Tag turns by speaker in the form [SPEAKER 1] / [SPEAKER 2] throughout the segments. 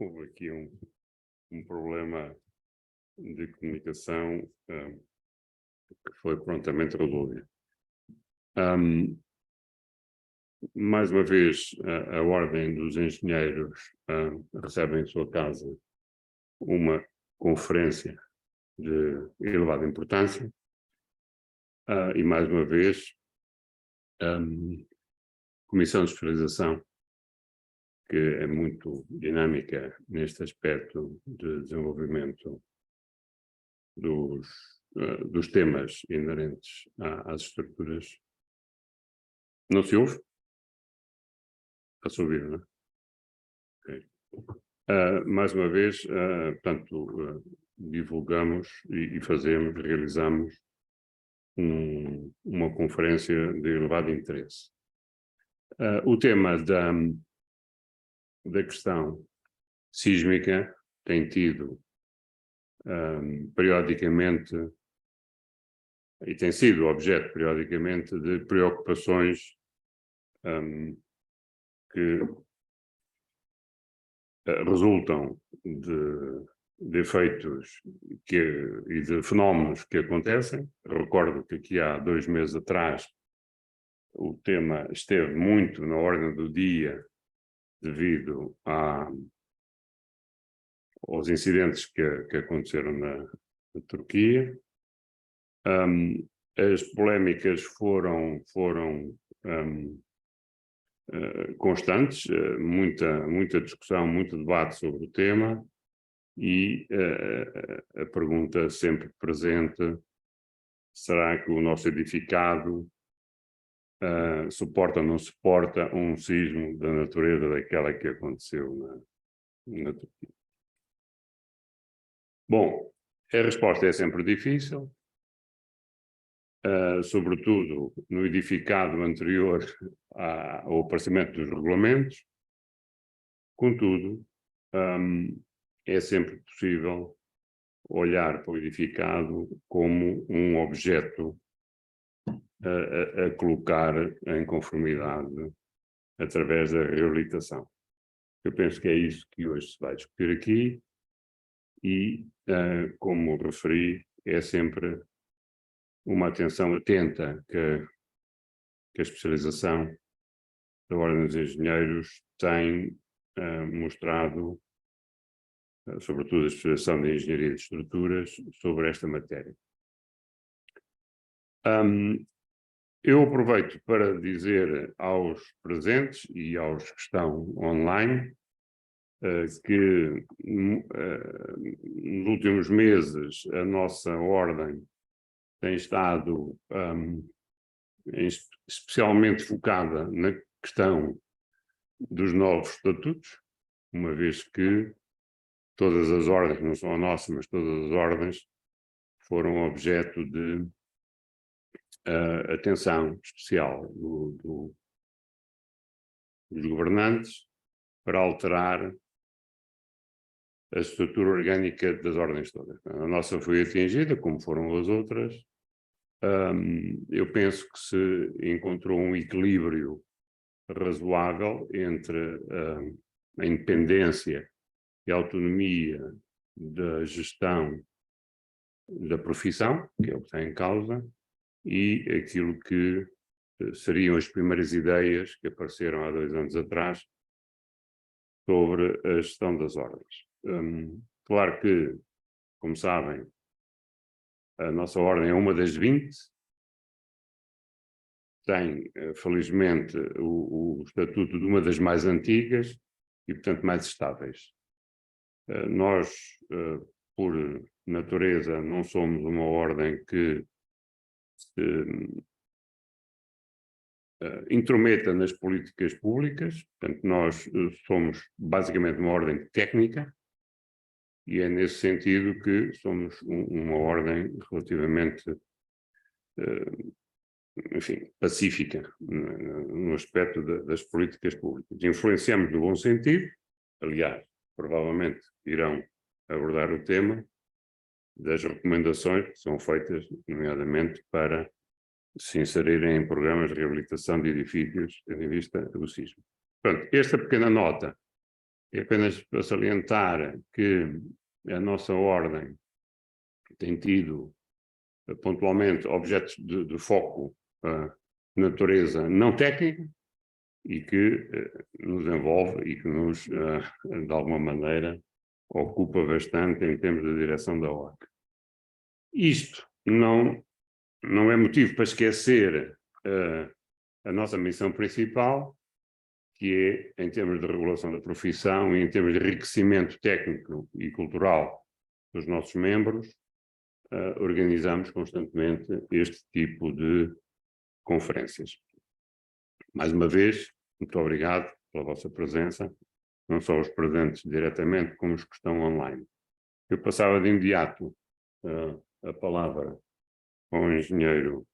[SPEAKER 1] houve aqui um problema de comunicação que foi prontamente resolvido. Mais uma vez, a Ordem dos Engenheiros recebe em sua casa uma conferência de elevada importância e, mais uma vez, Comissão de Fiscalização, que é muito dinâmica neste aspecto de desenvolvimento dos temas inerentes às estruturas. Não se ouve? Está-se a ouvir, não é? Okay. Mais uma vez, portanto, divulgamos e realizamos uma conferência de elevado interesse. O tema da questão sísmica tem tido periodicamente e tem sido objeto periodicamente de preocupações que resultam de efeitos e de fenómenos que acontecem. Recordo que aqui há 2 meses atrás o tema esteve muito na ordem do dia devido aos incidentes que aconteceram na Turquia. As polémicas foram constantes, muita discussão, muito debate sobre o tema e a pergunta sempre presente: será que o nosso edificado suporta ou não suporta um sismo da natureza daquela que aconteceu na Turquia? Bom, a resposta é sempre difícil, sobretudo no edificado anterior ao aparecimento dos regulamentos. Contudo, é sempre possível olhar para o edificado como um objeto a colocar em conformidade através da reabilitação. Eu penso que é isso que hoje se vai discutir aqui e, como referi, é sempre uma atenção atenta que a especialização da Ordem dos Engenheiros tem mostrado, sobretudo a especialização de Engenharia de Estruturas, sobre esta matéria. Eu aproveito para dizer aos presentes e aos que estão online que nos últimos meses a nossa Ordem tem estado especialmente focada na questão dos novos estatutos, uma vez que todas as ordens, não só a nossa, mas todas as ordens, foram objeto de atenção especial dos governantes para alterar a estrutura orgânica das ordens todas. A nossa foi atingida, como foram as outras. Eu penso que se encontrou um equilíbrio razoável entre a independência e a autonomia da gestão da profissão, que é o que está em causa, e aquilo que seriam as primeiras ideias que apareceram há 2 anos atrás sobre a gestão das ordens. Claro que, como sabem, a nossa ordem é uma das 20, tem, felizmente, o estatuto de uma das mais antigas e, portanto, mais estáveis. Nós, por natureza, não somos uma ordem que se intrometa nas políticas públicas, portanto, nós somos basicamente uma ordem técnica e é nesse sentido que somos uma ordem relativamente, enfim, pacífica no aspecto das políticas públicas. Influenciamos no bom sentido, aliás, provavelmente irão abordar o tema das recomendações que são feitas, nomeadamente, para se inserirem em programas de reabilitação de edifícios em vista do sismo. Pronto, esta pequena nota É apenas para salientar que a nossa ordem tem tido pontualmente objetos de foco de natureza não técnica e que nos envolve e que nos, de alguma maneira, ocupa bastante em termos de direção da ordem. Isto não é motivo para esquecer a nossa missão principal, que é, em termos de regulação da profissão e em termos de enriquecimento técnico e cultural dos nossos membros, organizamos constantemente este tipo de conferências. Mais uma vez, muito obrigado pela vossa presença, não só os presentes diretamente, como os que estão online. Eu passava de imediato a palavra ao engenheiro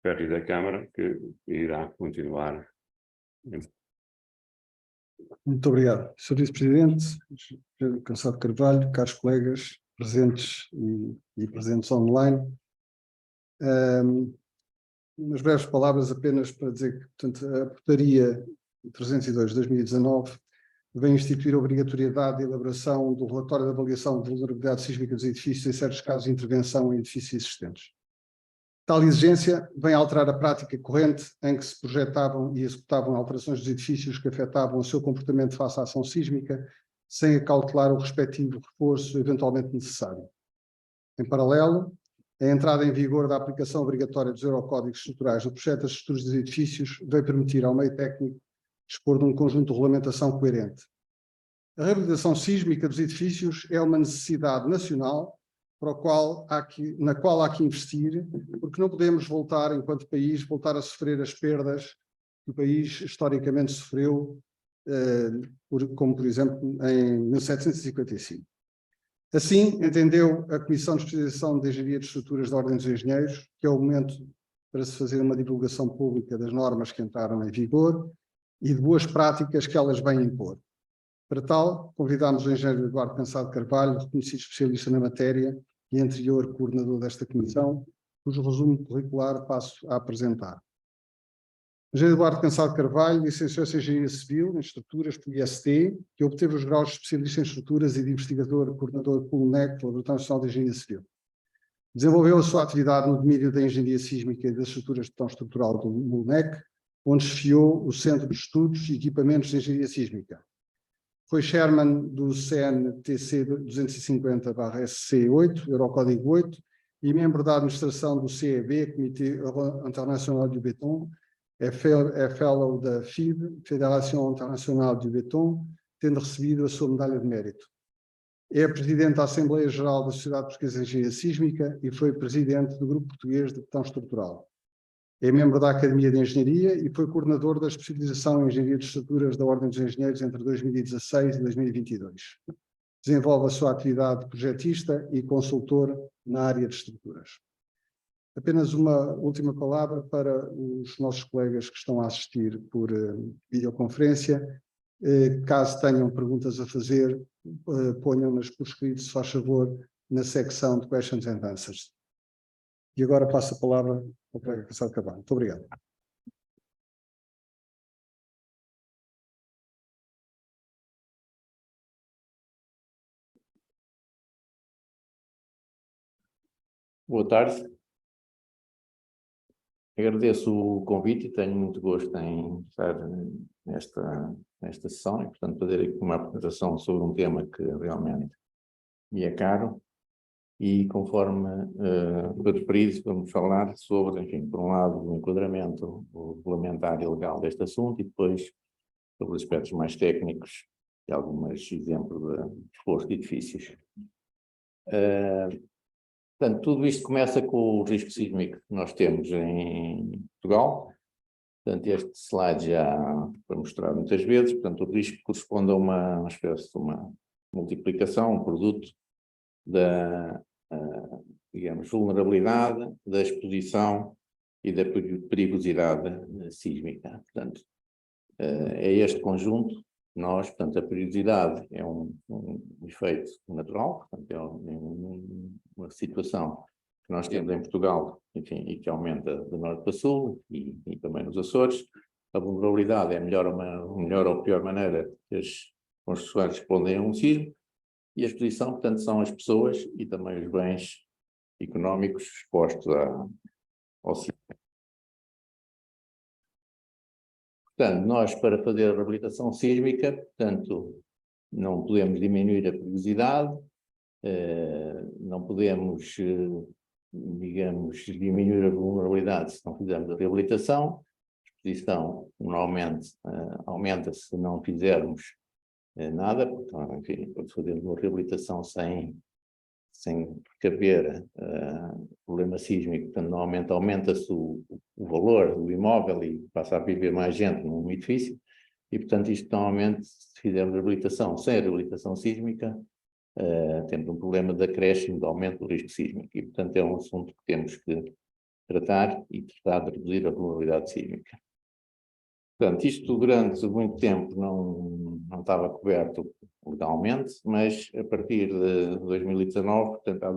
[SPEAKER 1] Ferri da Câmara, que irá continuar.
[SPEAKER 2] Muito obrigado. Sr. Vice-Presidente, Sr. Cansado Carvalho, caros colegas presentes e presentes online. Umas breves palavras apenas para dizer que, portanto, a Portaria 302 de 2019 vem instituir a obrigatoriedade de elaboração do relatório de avaliação de vulnerabilidade sísmica dos edifícios em certos casos de intervenção em edifícios existentes. Tal exigência vem alterar a prática corrente em que se projetavam e executavam alterações dos edifícios que afetavam o seu comportamento face à ação sísmica, sem acautelar o respectivo reforço eventualmente necessário. Em paralelo, a entrada em vigor da aplicação obrigatória dos Eurocódigos Estruturais no projeto das estruturas dos edifícios veio permitir ao meio técnico dispor de um conjunto de regulamentação coerente. A reabilitação sísmica dos edifícios é uma necessidade nacional na qual há que investir, porque não podemos voltar, enquanto país, voltar a sofrer as perdas que o país historicamente sofreu, como por exemplo em 1755. Assim, entendeu a Comissão de Especialização de Engenharia de Estruturas da Ordem dos Engenheiros que é o momento para se fazer uma divulgação pública das normas que entraram em vigor e de boas práticas que elas vêm impor. Para tal, convidámos o engenheiro Eduardo Cansado Carvalho, reconhecido especialista na matéria e anterior coordenador desta comissão, cujo resumo curricular passo a apresentar. O engenheiro Eduardo Cansado Carvalho licenciou-se em Engenharia Civil em Estruturas pelo IST, que obteve os graus de especialista em Estruturas e de investigador coordenador pelo LNEC, Laboratório Nacional de Engenharia Civil. Desenvolveu a sua atividade no domínio da Engenharia Sísmica e das Estruturas de Betão Estrutural do LNEC, onde chefiou o Centro de Estudos e Equipamentos de Engenharia Sísmica. Foi chairman do CNTC 250/SC8, Eurocódigo 8, e membro da administração do CEB, Comitê Internacional du Béton, é fellow da FIB, Federação Internacional du Béton, tendo recebido a sua medalha de mérito. É presidente da Assembleia Geral da Sociedade Portuguesa de Engenharia Sísmica e foi presidente do Grupo Português de Betão Estrutural. É membro da Academia de Engenharia e foi coordenador da especialização em Engenharia de Estruturas da Ordem dos Engenheiros entre 2016 e 2022. Desenvolve a sua atividade de projetista e consultor na área de estruturas. Apenas uma última palavra para os nossos colegas que estão a assistir por videoconferência. Caso tenham perguntas a fazer, ponham-nas por escrito, se faz favor, na secção de Questions and Answers. E agora passo a palavra ao colega Cansado Carvalho. Muito obrigado.
[SPEAKER 3] Boa tarde. Agradeço o convite e tenho muito gosto em estar nesta sessão e, portanto, fazer aqui uma apresentação sobre um tema que realmente me é caro e, conforme foi referido, vamos falar sobre, enfim, por um lado, o enquadramento regulamentar e legal deste assunto e depois sobre os aspectos mais técnicos e alguns exemplos de reforço de edifícios. Portanto, tudo isto começa com o risco sísmico que nós temos em Portugal. Portanto, este slide já foi mostrado muitas vezes. Portanto, o risco corresponde a uma espécie de uma multiplicação, um produto da, digamos, vulnerabilidade, da exposição e da perigosidade sísmica. Portanto, é este conjunto. Portanto, a perigosidade é um efeito natural, portanto, é uma situação que nós temos em Portugal, enfim, e que aumenta de norte para sul e também nos Açores. A vulnerabilidade é a melhor ou pior maneira que as construções que respondem a um sismo, e a exposição, portanto, são as pessoas e também os bens económicos expostos ao sismo. Portanto, nós, para fazer a reabilitação sísmica, portanto, não podemos diminuir a perigosidade, não podemos, digamos, diminuir a vulnerabilidade se não fizermos a reabilitação. A exposição normalmente aumenta se não fizermos nada, porque, enfim, quando fazemos uma reabilitação sem precaver problema sísmico, portanto, normalmente aumenta-se o valor do imóvel e passa a viver mais gente num edifício, e, portanto, isto normalmente, se fizermos reabilitação sem a reabilitação sísmica, temos um problema de acréscimo, de aumento do risco sísmico, e, portanto, é um assunto que temos que tratar e tratar de reduzir a vulnerabilidade sísmica. Portanto, isto durante muito tempo não estava coberto legalmente, mas a partir de 2019, portanto, há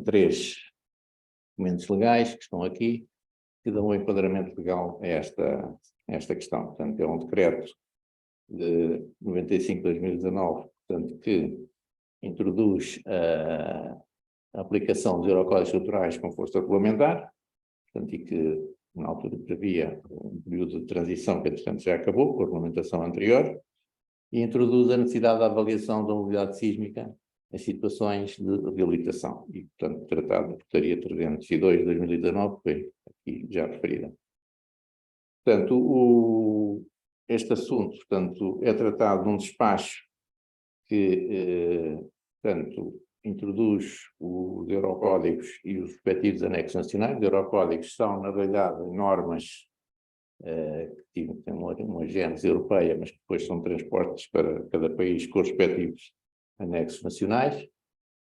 [SPEAKER 3] três documentos legais que estão aqui, que dão um enquadramento legal a esta questão. Portanto, é um decreto de 95 de 2019, portanto, que introduz a aplicação dos eurocódigos estruturais com força regulamentar, portanto, e que na altura previa um período de transição que, entretanto, já acabou com a regulamentação anterior, e introduz a necessidade da avaliação da mobilidade sísmica em situações de reabilitação. E, portanto, tratado na Portaria 302 de 2019, foi aqui já referida. Portanto, este assunto, portanto, é tratado num despacho que, portanto, introduz os eurocódigos e os respectivos anexos nacionais. Os eurocódigos são, na realidade, normas que têm uma gênese europeia, mas que depois são transpostas para cada país com os respectivos anexos nacionais,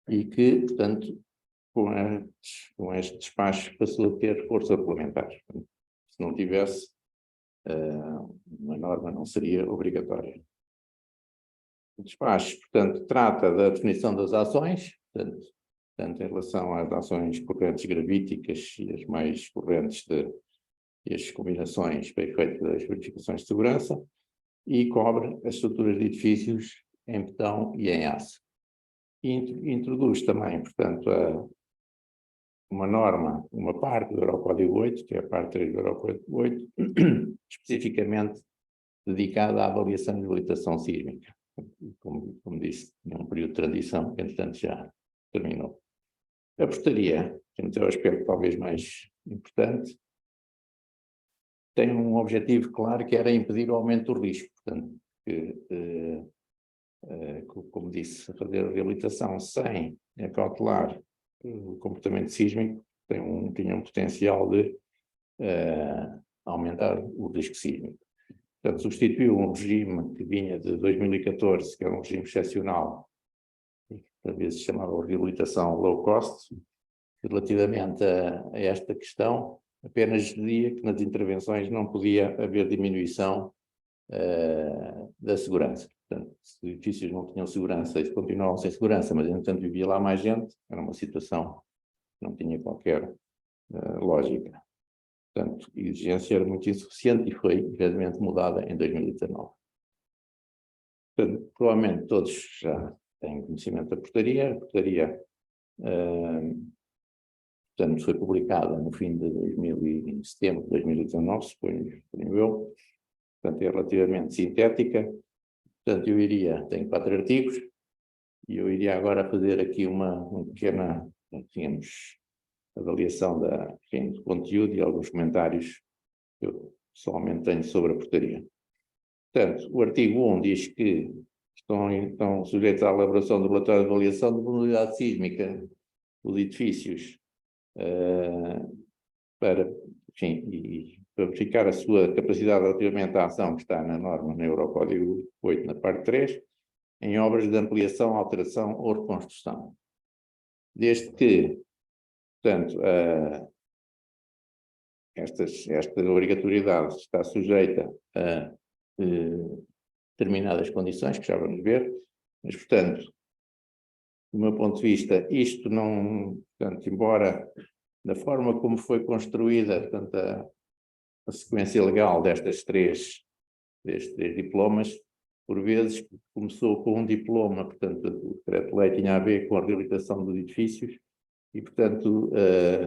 [SPEAKER 3] e que, portanto, com este despacho passou a ter força regulamentar. Se não tivesse, uma norma não seria obrigatória. O despacho, portanto, trata da definição das ações, portanto, em relação às ações correntes gravíticas e as mais correntes e as combinações para efeito das verificações de segurança, e cobre as estruturas de edifícios em betão e em aço. E introduz também, portanto, uma norma, uma parte do Eurocódigo 8, que é a parte 3 do Eurocódigo 8, especificamente dedicada à avaliação e reabilitação sísmica. Como disse, é um período de transição que, entretanto, já terminou. A portaria, que é o aspecto talvez mais importante, tem um objetivo claro, que era impedir o aumento do risco. Portanto, como disse, fazer a reabilitação sem acautelar o comportamento sísmico tinha um potencial de aumentar o risco sísmico. Portanto, substituiu um regime que vinha de 2014, que era um regime excepcional, que às vezes se chamava reabilitação low cost. Relativamente a esta questão, apenas dizia que nas intervenções não podia haver diminuição da segurança. Portanto, se os edifícios não tinham segurança e continuavam sem segurança, mas, entretanto, vivia lá mais gente, era uma situação que não tinha qualquer lógica. Portanto, a exigência era muito insuficiente e foi, evidentemente, mudada em 2019. Portanto, provavelmente todos já têm conhecimento da portaria. A portaria, portanto, foi publicada no fim de setembro de 2019, suponho eu. Portanto, é relativamente sintética. Portanto, tenho 4 artigos, e eu iria agora fazer aqui uma pequena, digamos, avaliação do conteúdo e alguns comentários que eu pessoalmente tenho sobre a portaria. Portanto, o artigo 1 diz que estão sujeitos à elaboração do relatório de avaliação de vulnerabilidade sísmica dos edifícios para verificar a sua capacidade relativamente à ação que está na norma, na Eurocódigo 8, na parte 3, em obras de ampliação, alteração ou reconstrução. Desde que, portanto, esta obrigatoriedade está sujeita a determinadas condições, que já vamos ver, mas, portanto, do meu ponto de vista, isto não, portanto, embora da forma como foi construída, portanto, a sequência legal destes três diplomas, por vezes começou com um diploma, portanto, o decreto-lei tinha a ver com a reabilitação dos edifícios, e, portanto,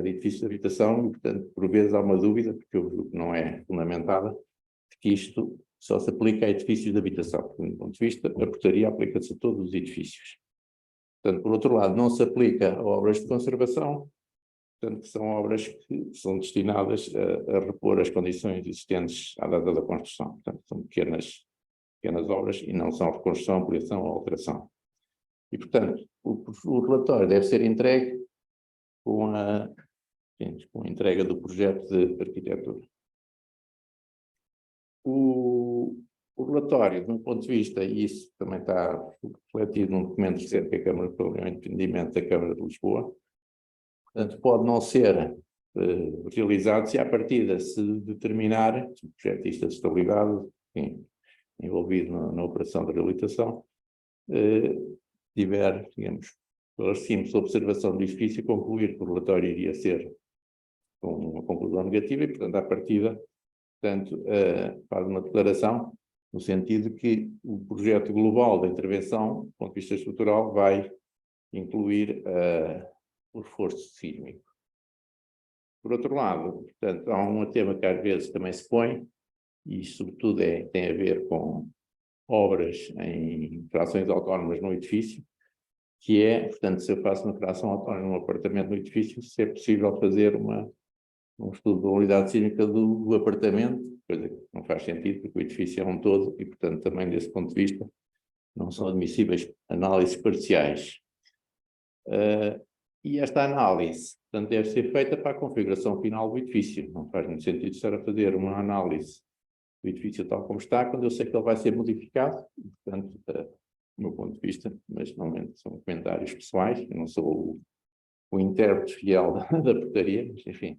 [SPEAKER 3] de edifícios de habitação, e, portanto, por vezes há uma dúvida, porque eu julgo que não é fundamentada, de que isto só se aplica a edifícios de habitação. Do ponto de vista, a portaria aplica-se a todos os edifícios. Portanto, por outro lado, não se aplica a obras de conservação, portanto, que são obras que são destinadas a repor as condições existentes à data da construção. Portanto, são pequenas obras e não são reconstrução, ampliação ou alteração. E, portanto, o relatório deve ser entregue com a entrega do projeto de arquitetura. O relatório, de um ponto de vista, e isso também está refletido num documento recente que a Câmara de Planeamento e Empreendimento da Câmara de Lisboa, portanto, pode não ser realizado se à partida se determinar, se o projetista de estabilidade, enfim, envolvido na operação de reabilitação, tiver, digamos, simples observação do edifício, concluir que o relatório iria ser com uma conclusão negativa e, portanto, à partida, portanto, faz uma declaração no sentido que o projeto global da intervenção, do ponto de vista estrutural, vai incluir o reforço sísmico. Por outro lado, portanto, há um tema que às vezes também se põe, e sobretudo tem a ver com obras em frações autónomas no edifício, que é, portanto, se eu faço uma fração autónoma num apartamento no edifício, se é possível fazer um estudo da unidade sísmica do apartamento, coisa que não faz sentido, porque o edifício é um todo, e, portanto, também desse ponto de vista, não são admissíveis análises parciais. E esta análise, portanto, deve ser feita para a configuração final do edifício. Não faz muito sentido estar a fazer uma análise do edifício tal como está, quando eu sei que ele vai ser modificado, e, portanto, do meu ponto de vista, mas normalmente são comentários pessoais, eu não sou o intérprete fiel da portaria, mas, enfim,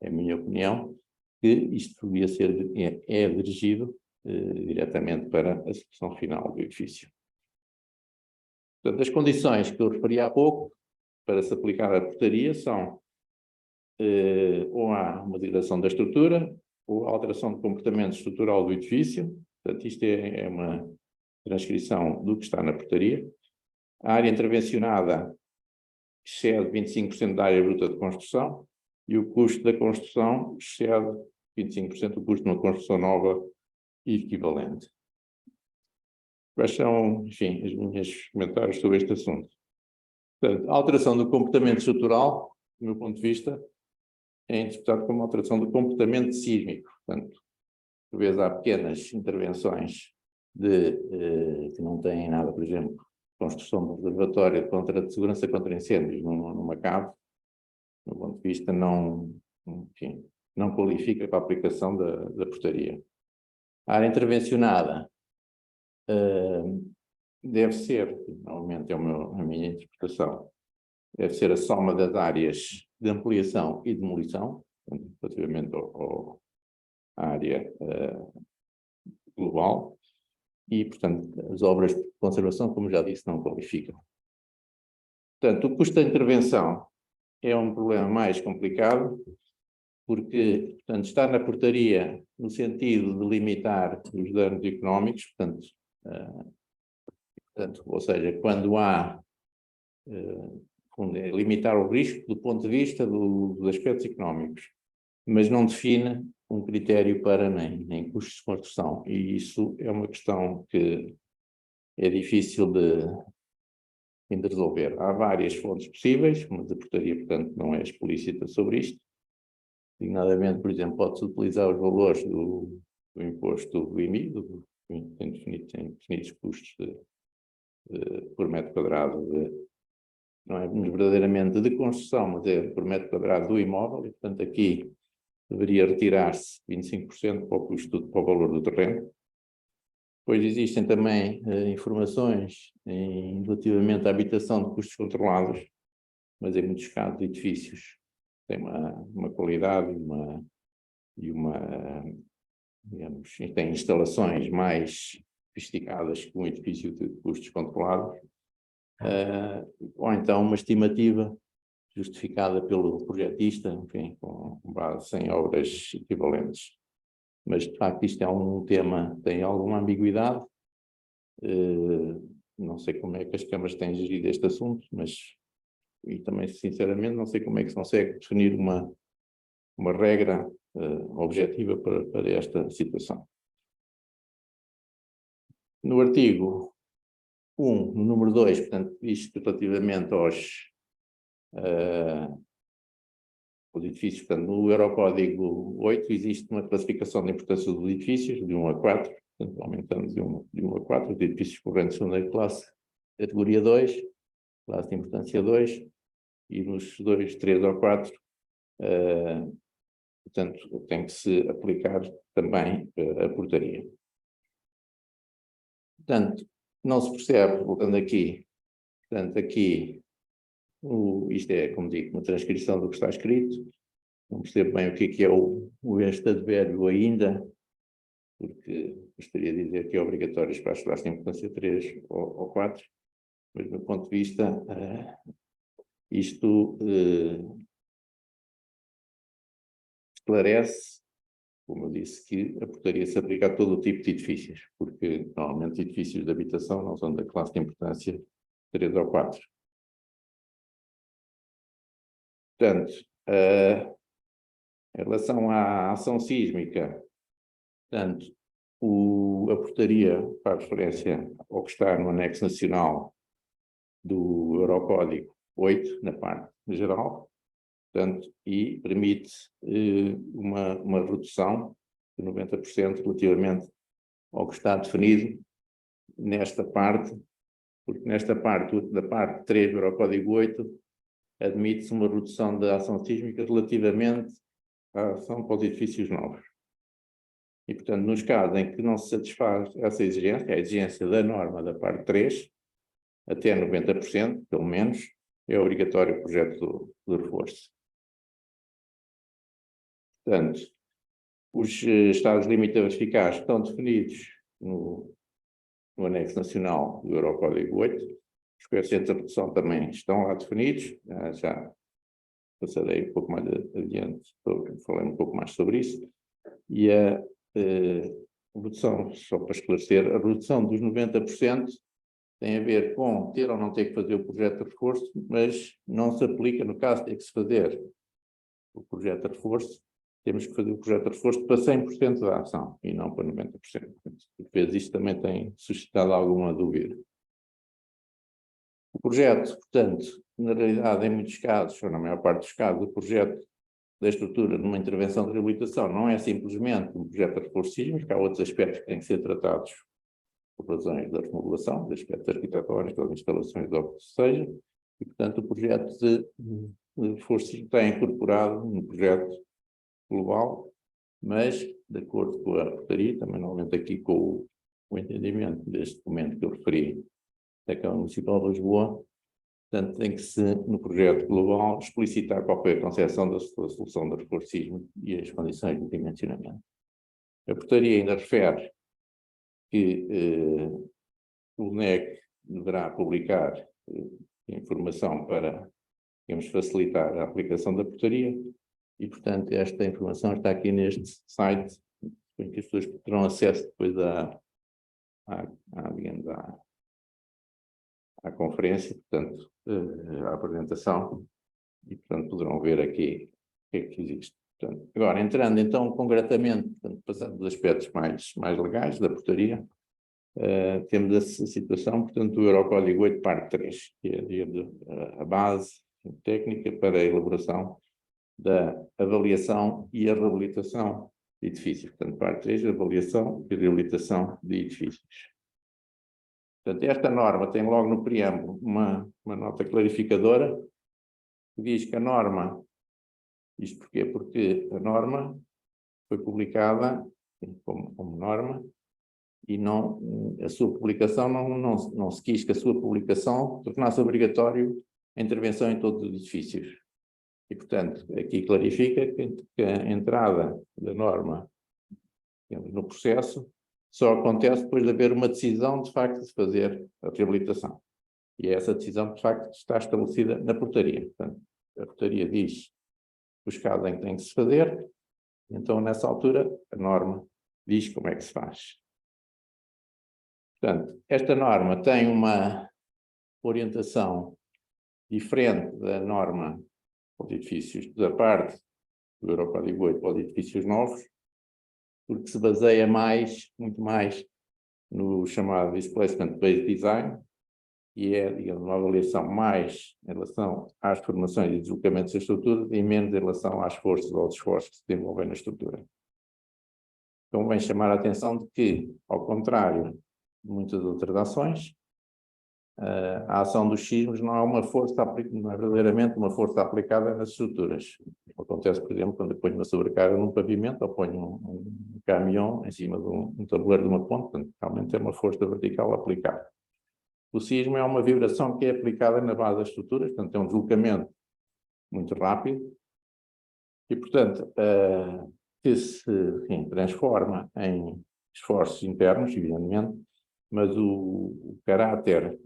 [SPEAKER 3] é a minha opinião, que isto devia ser, é dirigido diretamente para a solução final do edifício. Portanto, as condições que eu referi há pouco, para se aplicar a portaria, são ou há uma degradação da estrutura, ou a alteração de comportamento estrutural do edifício, portanto, isto é uma transcrição do que está na portaria. A área intervencionada excede 25% da área bruta de construção e o custo da construção excede 25% do custo de uma construção nova e equivalente. Quais são, enfim, os meus comentários sobre este assunto? Portanto, a alteração do comportamento estrutural, do meu ponto de vista, é interpretado como alteração do comportamento sísmico. Portanto, por vezes há pequenas intervenções que não têm nada, por exemplo, construção de um reservatório de segurança contra incêndios numa cave, do meu ponto de vista, não qualifica para a aplicação da portaria. A área intervencionada deve ser, normalmente é a minha interpretação, deve ser a soma das áreas de ampliação e demolição, relativamente à área global, e, portanto, as obras de conservação, como já disse, não qualificam. Portanto, o custo da intervenção é um problema mais complicado, porque, portanto, está na portaria no sentido de limitar os danos económicos, portanto, ou seja, quando há limitar o risco do ponto de vista dos aspectos económicos, mas não define um critério para nem custos de construção, e isso é uma questão que é difícil de resolver. Há várias fontes possíveis, mas a portaria, portanto, não é explícita sobre isto. Designadamente, por exemplo, pode-se utilizar os valores do imposto do IMI, tem definidos custos por metro quadrado, não é verdadeiramente de construção, mas é por metro quadrado do imóvel, e, portanto, aqui deveria retirar-se 25% para o custo, para o valor do terreno. Depois existem também informações relativamente à habitação de custos controlados, mas em muitos casos edifícios têm uma qualidade digamos, tem instalações mais sofisticadas que um edifício de custos controlados, ou então uma estimativa justificada pelo projetista, enfim, com base em obras equivalentes. Mas, de facto, isto é um tema que tem alguma ambiguidade Não sei como é que as câmaras têm gerido este assunto, mas, e também, sinceramente, não sei como é que se consegue definir uma regra objetiva para esta situação. No artigo 1, no número 2, portanto, isto relativamente aos edifícios, portanto, no Eurocódigo 8 existe uma classificação de importância dos edifícios, de 1 a 4, portanto, aumentando de 1 a 4, os edifícios correntes de segunda classe, categoria 2, classe de importância 2, e nos 2, 3 ou 4, portanto, tem que se aplicar também a portaria. Portanto, não se percebe, voltando aqui, portanto, aqui, isto é, como digo, uma transcrição do que está escrito, não percebo bem o que é este advérbio ainda, porque gostaria de dizer que é obrigatório para as classes de importância 3 ou 4, mas do meu ponto de vista, isto esclarece, como eu disse, que a portaria se aplica a todo o tipo de edifícios, porque normalmente edifícios de habitação não são da classe de importância 3 ou 4. Portanto, em relação à ação sísmica, portanto, a portaria faz referência ao que está no anexo nacional do Eurocódigo 8, na parte geral, portanto, e permite uma redução de 90% relativamente ao que está definido nesta parte, porque nesta parte, da parte 3 do Eurocódigo 8, admite-se uma redução da ação sísmica relativamente à ação para os edifícios novos. E, portanto, nos casos em que não se satisfaz essa exigência, a exigência da norma da parte 3, até 90%, pelo menos, é obrigatório o projeto de reforço. Portanto, os estados limites eficazes estão definidos no anexo nacional do Eurocódigo 8, os coeficientes de redução também estão lá definidos, já passarei um pouco mais adiante, falei um pouco mais sobre isso, e a redução, só para esclarecer, a redução dos 90% tem a ver com ter ou não ter que fazer o projeto de reforço, mas não se aplica no caso de ter que se fazer o projeto de reforço, temos que fazer o projeto de reforço para 100% da ação e não para 90%. Por vezes isto também tem suscitado alguma dúvida. O projeto, portanto, na realidade, em muitos casos, ou na maior parte dos casos, o projeto da estrutura numa intervenção de reabilitação não é simplesmente um projeto de reforço sísmico, há outros aspectos que têm que ser tratados por razões da remodelação, de aspectos arquitetónicos, das instalações, ou o que seja, e, portanto, o projeto de reforço sísmico está incorporado no projeto global, mas, de acordo com a portaria, também normalmente aqui com o entendimento deste documento que eu referi da Câmara Municipal de Lisboa, portanto, tem que se, no projeto global, explicitar qual foi a concepção da solução de reforço sísmico e as condições de dimensionamento. A portaria ainda refere que o NEC deverá publicar informação para, digamos, facilitar a aplicação da portaria e, portanto, esta informação está aqui neste site, em que as pessoas terão acesso depois à conferência, portanto, à apresentação, e, portanto, poderão ver aqui o que é que existe. Portanto, agora, entrando então concretamente, portanto, passando dos aspectos mais legais da portaria, temos a situação, portanto, do Eurocódigo 8, parte 3, que é a base técnica para a elaboração da avaliação e a reabilitação de edifícios. Portanto, parte 3, avaliação e reabilitação de edifícios. Portanto, esta norma tem logo no preâmbulo uma nota clarificadora que diz que a norma, isto porquê? Porque a norma foi publicada como norma e a sua publicação não se quis que a sua publicação tornasse obrigatório a intervenção em todos os edifícios. E, portanto, aqui clarifica que a entrada da norma, digamos, no processo só acontece depois de haver uma decisão, de facto, de fazer a reabilitação. E essa decisão, de facto, está estabelecida na portaria. Portanto, a portaria diz os casos em que tem que se fazer, então, nessa altura, a norma diz como é que se faz. Portanto, esta norma tem uma orientação diferente da norma para os edifícios, da parte do Eurocódigo 8 para os edifícios novos, porque se baseia muito mais no chamado Displacement Based Design, e é, digamos, uma avaliação mais em relação às formações e deslocamentos da estrutura e menos em relação às forças ou aos esforços que se desenvolvem na estrutura. Convém chamar a atenção de que, ao contrário de muitas outras ações, a ação dos sismos não é uma força, não é verdadeiramente uma força aplicada nas estruturas. Acontece, por exemplo, quando eu ponho uma sobrecarga num pavimento ou ponho um caminhão em cima de um tabuleiro de uma ponte, portanto, realmente é uma força vertical aplicada. O sismo é uma vibração que é aplicada na base das estruturas, portanto, é um deslocamento muito rápido e, portanto, que se, enfim, transforma em esforços internos, evidentemente, mas o caráter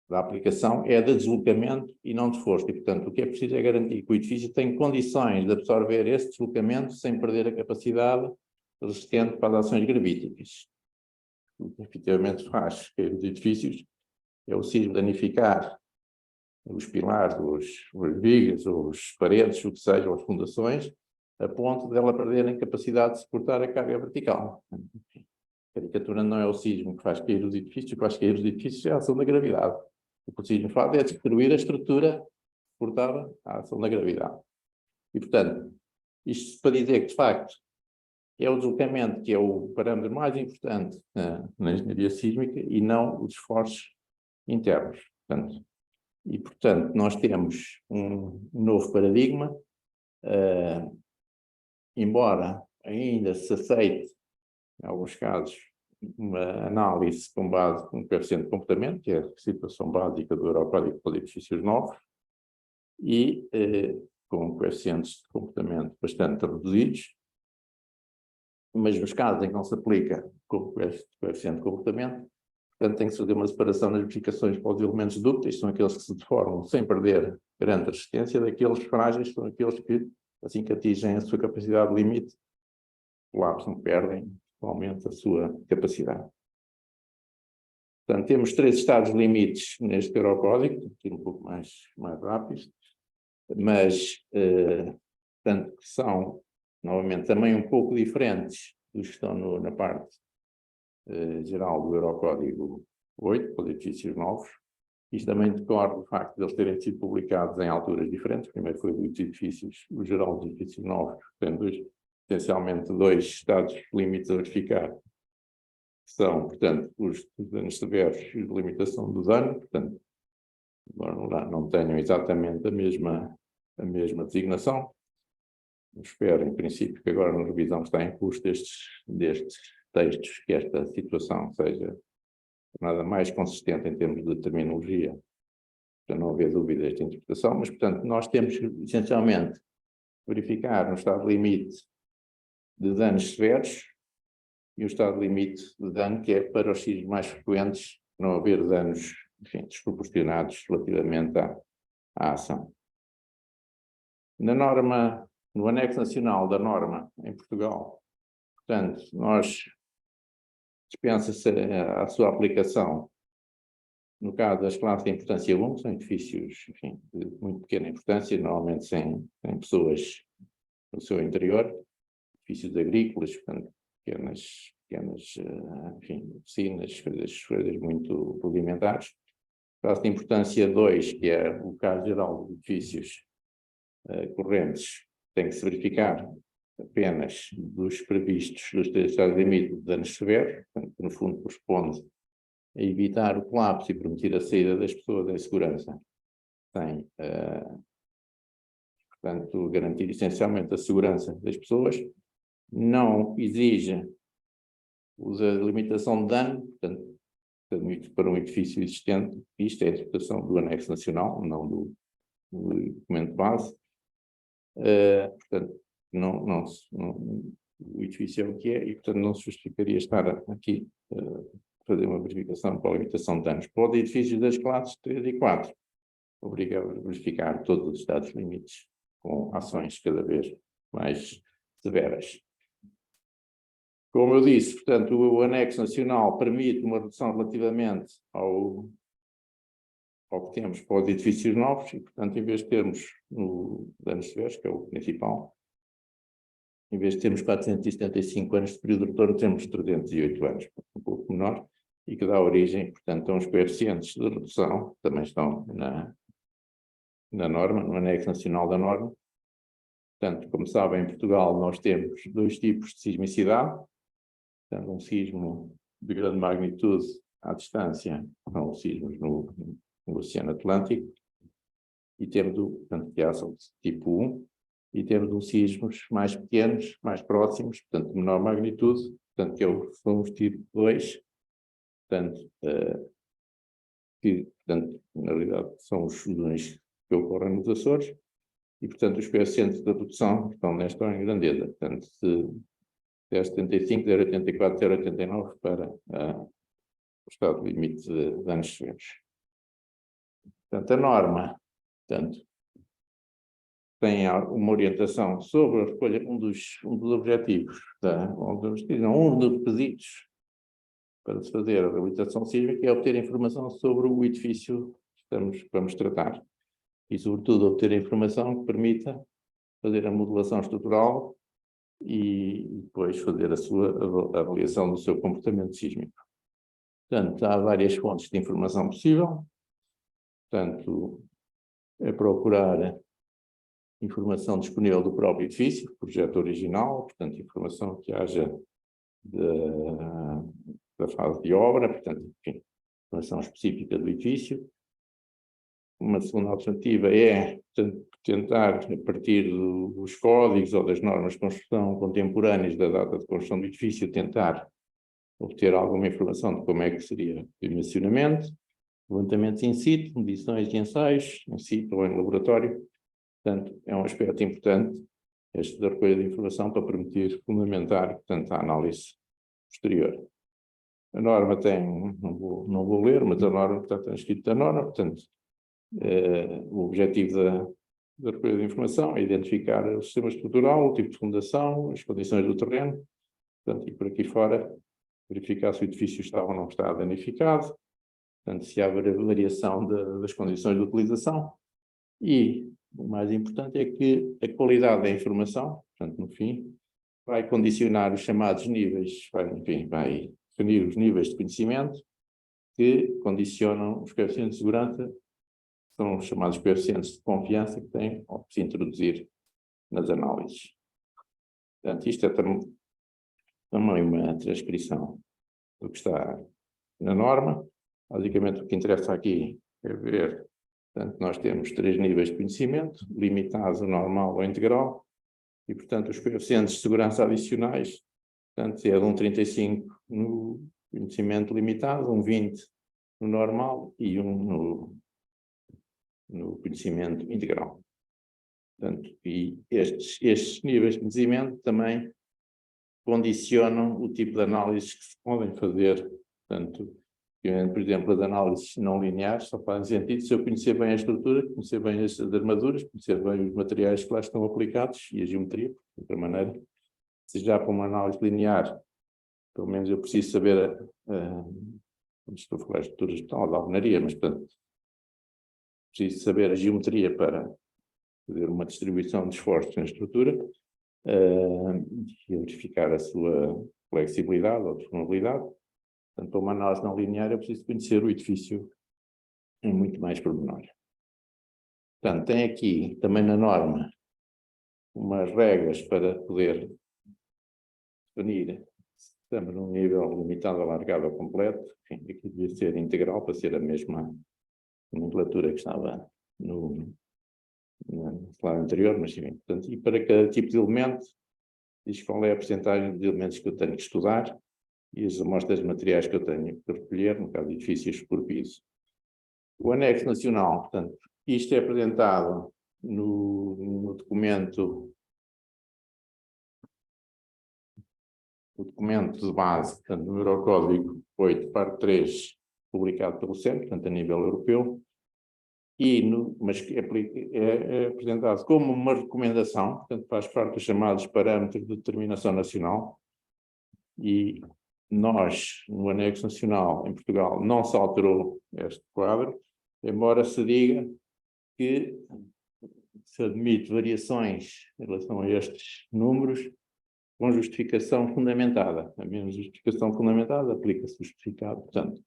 [SPEAKER 3] da aplicação é de deslocamento e não de esforço. E, portanto, o que é preciso é garantir que o edifício tem condições de absorver esse deslocamento sem perder a capacidade resistente para as ações gravíticas. O que efetivamente faz cair os edifícios é o sismo danificar os pilares, os vigas, os paredes, o que seja, as fundações, a ponto de ela perderem capacidade de suportar a carga vertical. A caricatura não é o sismo que faz cair os edifícios, o que faz cair os edifícios é a ação da gravidade. O que o sismo faz é destruir a estrutura suportada à ação da gravidade. E, portanto, isto para dizer que, de facto, é o deslocamento que é o parâmetro mais importante na engenharia sísmica e não os esforços internos. Portanto, nós temos um novo paradigma, embora ainda se aceite, em alguns casos, uma análise com base no coeficiente de comportamento, que é a situação básica do Eurocódigo para os edifícios novos, e com coeficientes de comportamento bastante reduzidos, mas nos casos em que não se aplica o coeficiente de comportamento, portanto tem que se fazer uma separação nas verificações para os elementos dúcteis, são aqueles que se deformam sem perder grande resistência, daqueles frágeis, são aqueles que, assim que atingem a sua capacidade limite, colapsam, perdem totalmente a sua capacidade. Portanto, temos 3 estados limites neste Eurocódigo, aqui um pouco mais rápido, mas, portanto, que são, novamente, também um pouco diferentes dos que estão na parte geral do Eurocódigo 8, para os edifícios novos. Isto também decorre do facto de eles terem sido publicados em alturas diferentes. Primeiro foi dos edifícios, o geral dos edifícios novos, tendo essencialmente 2 estados limites a verificar, que são, portanto, os danos severos e a limitação do dano, portanto, não tenham exatamente a mesma designação. Espero, em princípio, que agora na revisão que está em curso destes textos, que esta situação seja nada mais consistente em termos de terminologia, para não haver dúvidas de interpretação, mas, portanto, nós temos, essencialmente, verificar um estado limite de danos severos e um estado limite de dano que é para os sismos mais frequentes, não haver danos, enfim, desproporcionados relativamente à ação. Na norma, no anexo nacional da norma em Portugal, portanto, dispensa-se a sua aplicação no caso das classes de importância 1, são edifícios, enfim, de muito pequena importância, normalmente sem pessoas no seu interior, edifícios agrícolas, portanto, pequenas enfim, oficinas, coisas muito rudimentares. Classe de importância 2, que é o caso geral de edifícios correntes, tem que se verificar apenas dos previstos dos 3 estados limite de danos severos, portanto, que no fundo corresponde a evitar o colapso e permitir a saída das pessoas em segurança. Tem, portanto, garantir essencialmente a segurança das pessoas, não exige a limitação de dano, portanto, para um edifício existente, isto é a interpretação do anexo nacional, não do documento base. Portanto, o edifício é o que é e, portanto, não se justificaria estar aqui fazer uma verificação para a limitação de danos. Para os edifícios das classes 3 e 4, obriga a verificar todos os estados limites com ações cada vez mais severas. Como eu disse, portanto, o anexo nacional permite uma redução relativamente ao que temos para os edifícios novos e, portanto, em vez de termos no danos severos, que é o principal, em vez de termos 475 anos de período de retorno, temos 308 anos, um pouco menor, e que dá origem, portanto, a uns coeficientes de redução, que também estão na norma, no anexo nacional da norma. Portanto, como sabem, em Portugal nós temos 2 tipos de sismicidade, portanto, um sismo de grande magnitude à distância, são os sismos no Oceano Atlântico, e temos, portanto, que são de tipo 1, e temos os sismos mais pequenos, mais próximos, portanto, de menor magnitude, portanto, que são os tipo 2, portanto, que, portanto, na realidade, são os fusões que ocorrem nos Açores, e, portanto, os coeficientes de redução estão nesta ordem de grandeza, portanto, de 0,75, 0,84, 0,89 para o estado limite de danos severos. Portanto, a norma, portanto, tem uma orientação sobre a escolha, um dos objetivos, um dos requisitos para se fazer a reabilitação sísmica é obter informação sobre o edifício que vamos tratar. E, sobretudo, obter informação que permita fazer a modelação estrutural e depois fazer a sua avaliação do seu comportamento sísmico. Portanto, há várias fontes de informação possível. Portanto, é procurar informação disponível do próprio edifício, projeto original, portanto, informação que haja da fase de obra, portanto, enfim, informação específica do edifício. Uma segunda alternativa é, portanto, tentar, a partir dos códigos ou das normas de construção contemporâneas da data de construção do edifício, tentar obter alguma informação de como é que seria o dimensionamento, levantamentos in situ, medições e ensaios, in situ ou em laboratório. Portanto, é um aspecto importante este da recolha de informação para permitir fundamentar, portanto, a análise posterior. A norma tem, não vou ler, mas a norma está transcrita na norma, portanto, o objetivo da recolha de informação é identificar o sistema estrutural, o tipo de fundação, as condições do terreno, portanto, e por aqui fora, verificar se o edifício está ou não está danificado, portanto, se há variação das condições de utilização, e o mais importante é que a qualidade da informação, portanto, no fim, vai condicionar os chamados níveis, vai definir os níveis de conhecimento que condicionam os coeficientes de segurança, são os chamados coeficientes de confiança que têm que se introduzir nas análises. Portanto, isto é também uma transcrição do que está na norma. Basicamente, o que interessa aqui é ver, portanto, nós temos 3 níveis de conhecimento, limitados, normal ou integral, e, portanto, os coeficientes de segurança adicionais, portanto, é de 1,35 no conhecimento limitado, 1,20 no normal e 1 no conhecimento integral. Portanto, e estes níveis de conhecimento também condicionam o tipo de análises que se podem fazer. Portanto, por exemplo, as análises não lineares só fazem sentido se eu conhecer bem a estrutura, conhecer bem as armaduras, conhecer bem os materiais que lá estão aplicados e a geometria, de outra maneira. Se já para uma análise linear, pelo menos eu preciso saber, estou a falar de estruturas de alvenaria, mas, portanto, preciso saber a geometria para fazer uma distribuição de esforços na estrutura e verificar a sua flexibilidade ou disponibilidade. Portanto, para uma análise não linear, eu preciso conhecer o edifício em muito mais pormenor. Portanto, tem aqui também na norma umas regras para poder definir se estamos num nível limitado, alargado ou completo. Enfim, aqui devia ser integral para ser a mesma nomenclatura que estava no slide anterior, mas sim. Portanto, e para cada tipo de elemento, diz qual é a percentagem de elementos que eu tenho que estudar e as amostras de materiais que eu tenho que recolher, no caso de edifícios por piso. O anexo nacional, portanto, isto é apresentado no documento de base, portanto, no Eurocódigo 8, parte 3, publicado pelo CEP, portanto, a nível europeu, mas é apresentado como uma recomendação, portanto, faz parte dos chamados parâmetros de determinação nacional, E nós, no anexo nacional, em Portugal, não se alterou este quadro, embora se diga que se admite variações em relação a estes números com justificação fundamentada. A menos justificação fundamentada, aplica-se o justificado. Portanto,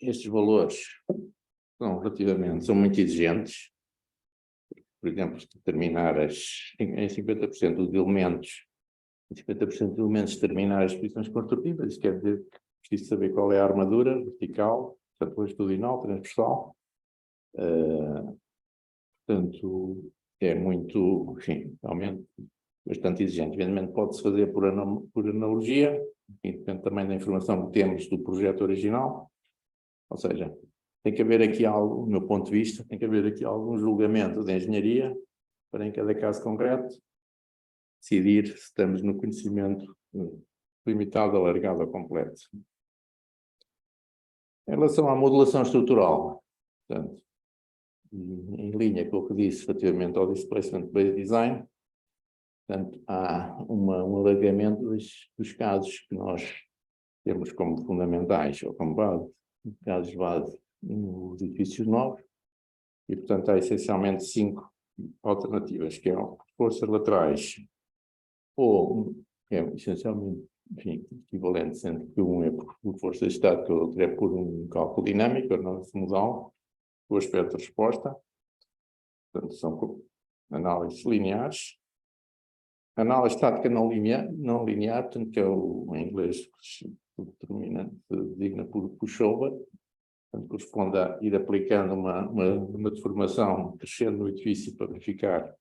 [SPEAKER 3] estes valores são muito exigentes. Por exemplo, determinar em 50% dos elementos, determinar as posições construtivas, isso quer dizer que preciso saber qual é a armadura vertical, portanto, longitudinal, transversal. Portanto, é muito, enfim, realmente bastante exigente. Evidentemente, pode-se fazer por analogia, e depende também da informação que temos do projeto original. Ou seja, tem que haver aqui algo, do meu ponto de vista, tem que haver aqui algum julgamento de engenharia para, em cada caso concreto, decidir se estamos no conhecimento limitado, alargado ou completo. Em relação à modulação estrutural, portanto, em linha com o que disse relativamente ao Displacement Based Design, portanto, há um alargamento dos casos que nós temos como fundamentais ou como base, casos base nos edifícios novos, e, portanto, há essencialmente 5 alternativas, que são forças laterais, ou é essencialmente, enfim, equivalente, sendo que um é por força estática, o outro é por um cálculo dinâmico, análise modal, o aspecto de resposta. Portanto, são análises lineares. Análise estática não linear, portanto, que é em inglês que designa por pushover, portanto, corresponde a ir aplicando uma deformação crescendo no edifício para verificar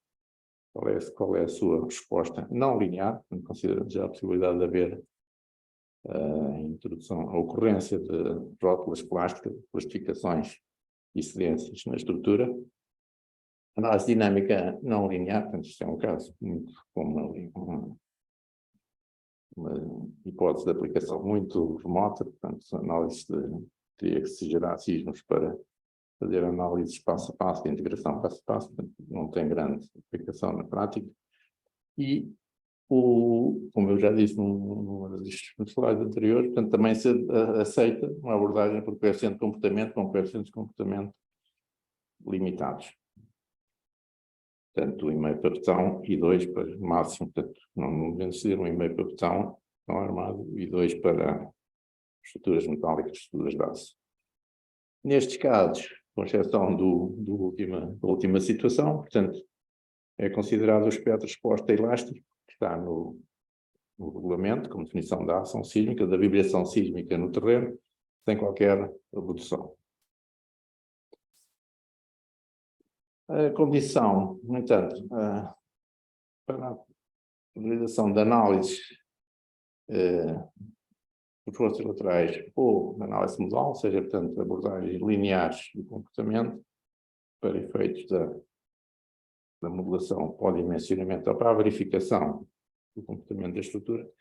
[SPEAKER 3] qual é a sua resposta não linear, considerando já a possibilidade de haver a ocorrência de rótulas plásticas, plastificações e cedências na estrutura. Análise dinâmica não linear, portanto, isto é um caso muito como uma hipótese de aplicação muito remota, portanto, análise teria que se gerar sismos para fazer análise passo a passo, de integração passo a passo, portanto, não tem grande aplicação na prática. E, como eu já disse numa das slides anteriores, portanto, também se aceita uma abordagem por coeficiente de comportamento com coeficientes de comportamento limitados. Portanto, 1,5 para betão e 2 para máximo. Portanto, não devemos ser 1,5 para betão armado e 2 para estruturas metálicas, estruturas de base. Nestes casos, com exceção da última situação, portanto, é considerado o espectro de resposta elástico, que está no regulamento, como definição da ação sísmica, da vibração sísmica no terreno, sem qualquer redução. A condição, no entanto, para a realização de análises por forças laterais ou de análise modal, ou seja, portanto, abordagens lineares do comportamento, para efeitos da modulação ou dimensionamento ou para a verificação do comportamento da estrutura,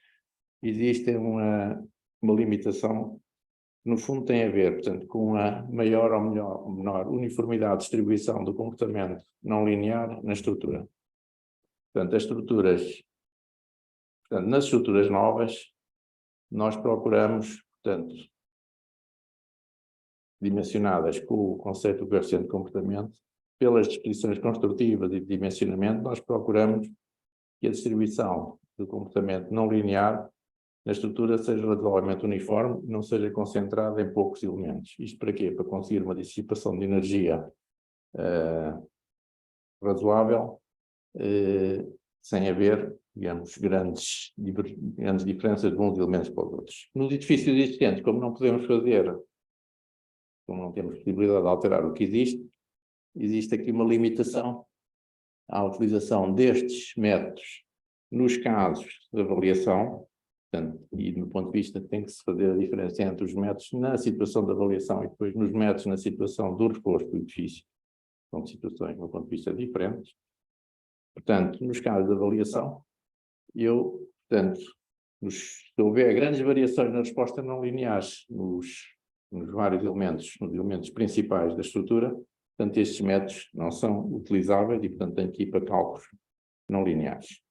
[SPEAKER 3] existe uma limitação que, no fundo, tem a ver, portanto, com a maior ou menor uniformidade de distribuição do comportamento não linear na estrutura. Portanto, nas estruturas novas, nós procuramos, portanto, dimensionadas com o conceito do coeficiente de comportamento, pelas disposições construtivas e de dimensionamento, nós procuramos que a distribuição do comportamento não linear na estrutura seja razoavelmente uniforme e não seja concentrada em poucos elementos. Isto para quê? Para conseguir uma dissipação de energia razoável, sem haver, digamos, grandes diferenças de uns elementos para os outros. Nos edifícios existentes, como não temos possibilidade de alterar o que existe aqui uma limitação à utilização destes métodos nos casos de avaliação, portanto, e do ponto de vista tem que se fazer a diferença entre os métodos na situação de avaliação e depois nos métodos na situação do reforço do edifício. São situações, do ponto de vista, diferentes. Portanto, nos casos de avaliação, se houver grandes variações na resposta não lineares nos vários elementos, nos elementos principais da estrutura, portanto, estes métodos não são utilizáveis e, portanto, tem que ir para cálculos não lineares.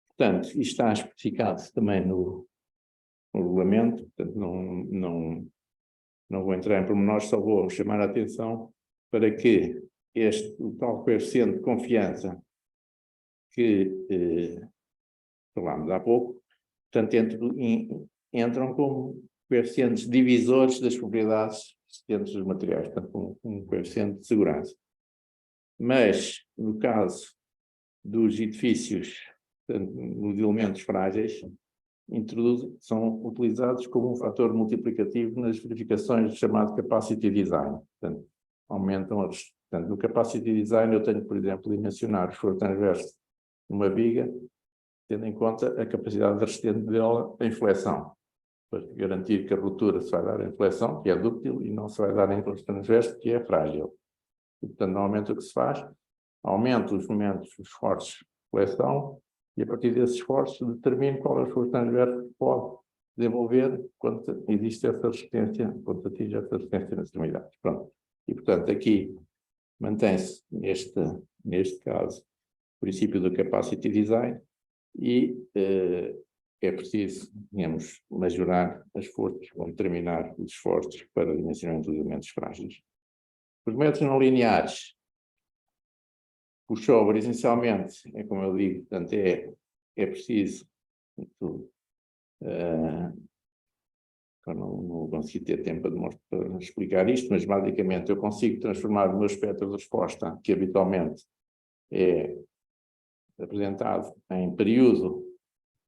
[SPEAKER 3] Portanto, isto está especificado também no regulamento, portanto, não vou entrar em pormenores, só vou chamar a atenção para que o tal coeficiente de confiança que falámos há pouco, portanto, entram como coeficientes divisores das propriedades existentes dos materiais, portanto, um coeficiente de segurança. Mas, no caso dos edifícios, portanto, de elementos frágeis, são utilizados como um fator multiplicativo nas verificações do chamado capacity design. Portanto, aumentam portanto, no capacity design eu tenho, por exemplo, de mencionar o esforço transverso de uma viga, tendo em conta a capacidade resistente dela em flexão, para garantir que a ruptura se vai dar em flexão, que é dúctil, e não se vai dar em esforço transverso, que é frágil. E, portanto, normalmente o que se faz, aumenta os momentos, os esforços de flexão, e a partir desses esforços determina qual é o esforço transverso que pode desenvolver quando existe essa resistência, quando atinge essa resistência nas extremidades. Pronto. E, portanto, aqui mantém-se, neste caso, o princípio do capacity design e é preciso, digamos, majorar as forças, ou determinar os esforços para o dimensionamento dos elementos frágeis. Os métodos não lineares, pushover, essencialmente, é como eu digo, portanto, é preciso, eu não consegui ter tempo para explicar isto, mas basicamente eu consigo transformar o meu espectro de resposta, que habitualmente é apresentado em período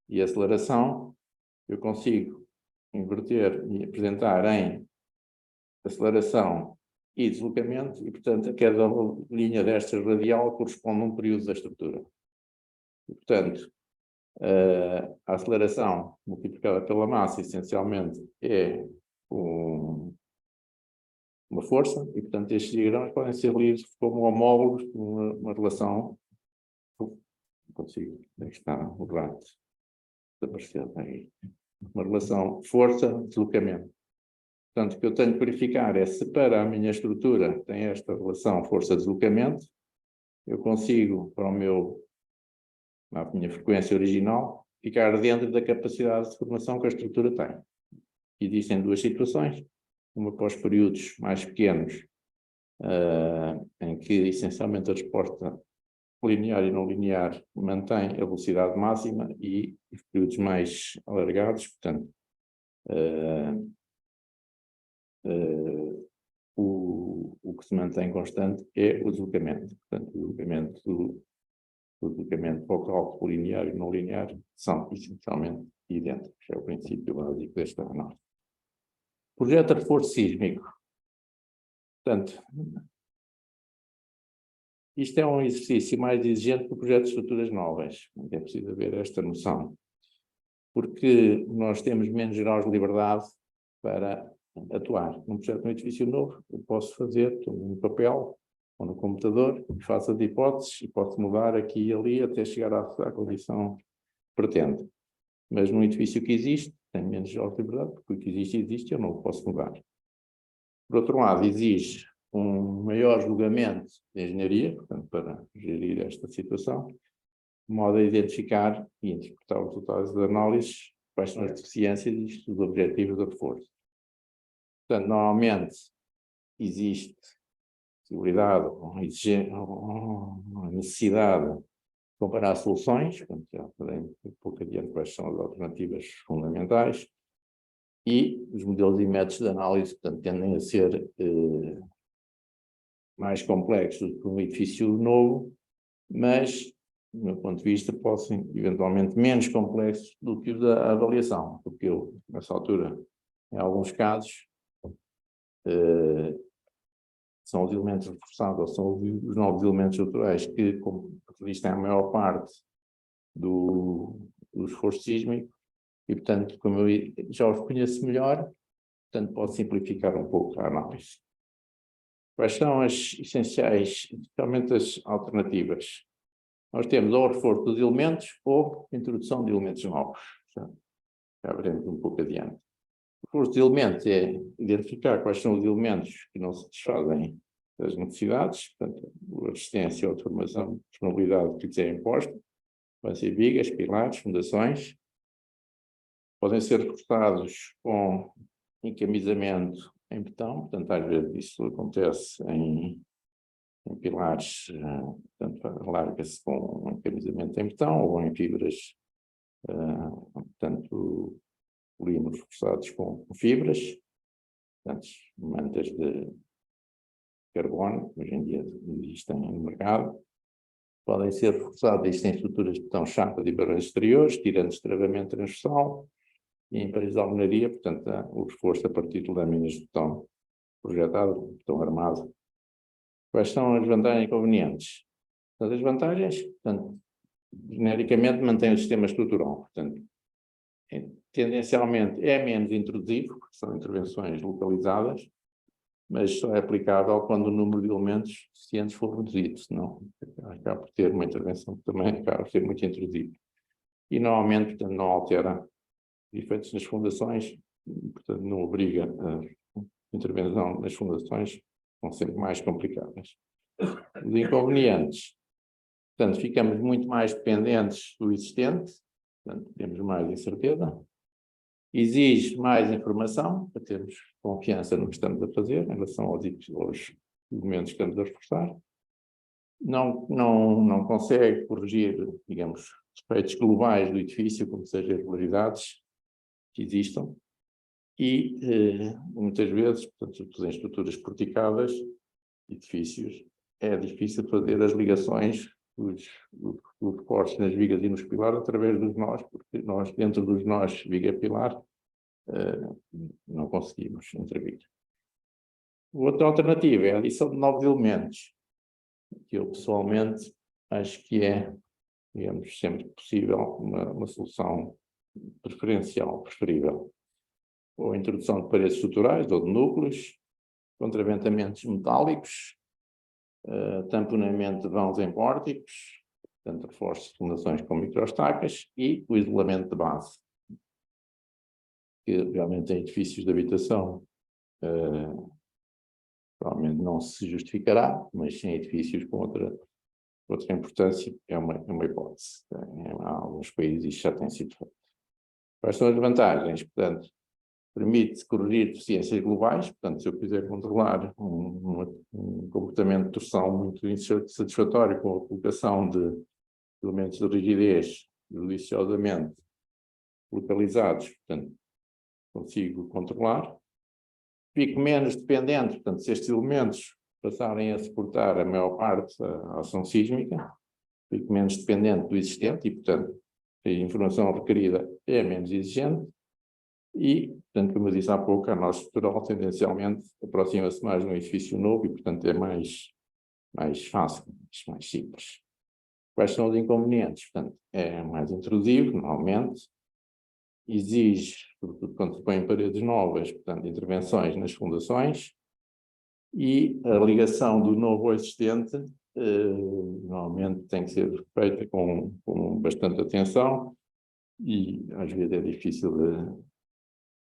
[SPEAKER 3] e aceleração, eu consigo inverter e apresentar em aceleração e deslocamento, e, portanto, a cada linha destas radial corresponde a um período da estrutura. E, portanto, a aceleração multiplicada pela massa, essencialmente, é uma força, e, portanto, estes diagramas podem ser lidos como homólogos, uma relação. Consigo, aqui está o rato, apareceu aí. Uma relação força-deslocamento. Portanto, o que eu tenho que verificar é se para a minha estrutura tem esta relação força-deslocamento, eu consigo, para a minha frequência original, ficar dentro da capacidade de formação que a estrutura tem. Existem duas situações, uma para os períodos mais pequenos, em que essencialmente a resposta linear e não linear mantém a velocidade máxima, e os períodos mais alargados, portanto, o que se mantém constante é o deslocamento. Portanto, o deslocamento para o cálculo linear e não linear são essencialmente idênticos. É o princípio básico desta análise. Projeto de reforço sísmico. Portanto, isto é um exercício mais exigente que o projeto de estruturas novas. É preciso haver esta noção. Porque nós temos menos graus de liberdade para atuar. Num projeto de um edifício novo, eu posso fazer no papel ou no computador, faço as hipóteses e posso mudar aqui e ali até chegar à condição que pretendo. Mas num edifício que existe, tem menos graus de liberdade, porque o que existe, eu não o posso mudar. Por outro lado, exige um maior julgamento de engenharia, portanto, para gerir esta situação, de modo a identificar e interpretar os resultados das análises, quais são as deficiências e os objetivos do reforço. Portanto, normalmente existe possibilidade ou necessidade de comparar soluções, portanto, já falei um pouco adiante quais são as alternativas fundamentais, e os modelos e métodos de análise, portanto, tendem a ser mais complexos do que um edifício novo, mas, do meu ponto de vista, possam eventualmente menos complexos do que os da avaliação, porque eu, nessa altura, em alguns casos, são os elementos reforçados, ou são os novos elementos estruturais que existem a maior parte do esforço sísmico, e, portanto, como eu já os conheço melhor, portanto, posso simplificar um pouco a análise. Quais são as essenciais, especialmente as alternativas? Nós temos ou o reforço dos elementos ou a introdução de elementos novos. Já veremos um pouco adiante. O reforço de elementos é identificar quais são os elementos que não se desfazem das necessidades, portanto, a resistência ou a formação, disponibilidade que lhes é imposta, podem ser vigas, pilares, fundações, podem ser reforçados com encamisamento em betão, portanto, às vezes isso acontece em pilares, portanto, alarga-se com encamisamento em betão ou em fibras, portanto, polímeros reforçados com fibras, portanto, mantas de carbono, que hoje em dia existem no mercado, podem ser reforçados, existem estruturas de betão chapa de barões exteriores, tirando estravamento transversal, e em paredes de alvenaria, portanto, o reforço a partir de lâminas de betão projetado, betão armado. Quais são as vantagens e inconvenientes? Portanto, as vantagens, portanto, genericamente mantém o sistema estrutural, portanto, tendencialmente é menos intrusivo, porque são intervenções localizadas, mas só é aplicável quando o número de elementos suficientes for reduzido, senão acaba por ter uma intervenção que também acaba por ser muito intrusiva. E normalmente, portanto, não altera efeitos nas fundações, portanto, não obriga a intervenção nas fundações, são sempre mais complicadas. Os inconvenientes, portanto, ficamos muito mais dependentes do existente, portanto, temos mais incerteza, exige mais informação para termos confiança no que estamos a fazer em relação aos elementos que estamos a reforçar. Não consegue corrigir, digamos, aspectos globais do edifício, como seja irregularidades que existam, e muitas vezes, portanto, em estruturas porticadas, edifícios, é difícil fazer as ligações dos reforços nas vigas e nos pilares através dos nós, porque nós, dentro dos nós viga-pilar, não conseguimos intervir. Outra alternativa é a adição de novos elementos, que eu pessoalmente acho que é, digamos, sempre possível uma solução preferível. Ou a introdução de paredes estruturais ou de núcleos, contraventamentos metálicos, tamponamento de vãos em pórticos, portanto, reforços de fundações com microestacas e o isolamento de base, que realmente em edifícios de habitação provavelmente não se justificará, mas em edifícios com outra importância é uma hipótese. Em alguns países isto já tem sido feito. Quais são as vantagens? Portanto, permite corrigir deficiências globais, portanto, se eu quiser controlar um comportamento de torção muito insatisfatório com a colocação de elementos de rigidez deliciosamente localizados, portanto, consigo controlar. Fico menos dependente, portanto, se estes elementos passarem a suportar a maior parte da ação sísmica, fico menos dependente do existente e, portanto, a informação requerida é menos exigente. E, portanto, como eu disse há pouco, a nossa estrutural tendencialmente aproxima-se mais de um edifício novo e, portanto, é mais fácil, mais simples. Quais são os inconvenientes? Portanto, é mais intrusivo, normalmente, exige, sobretudo quando se põem paredes novas, portanto, intervenções nas fundações e a ligação do novo ao existente normalmente tem que ser feita com bastante atenção e, às vezes, é difícil de,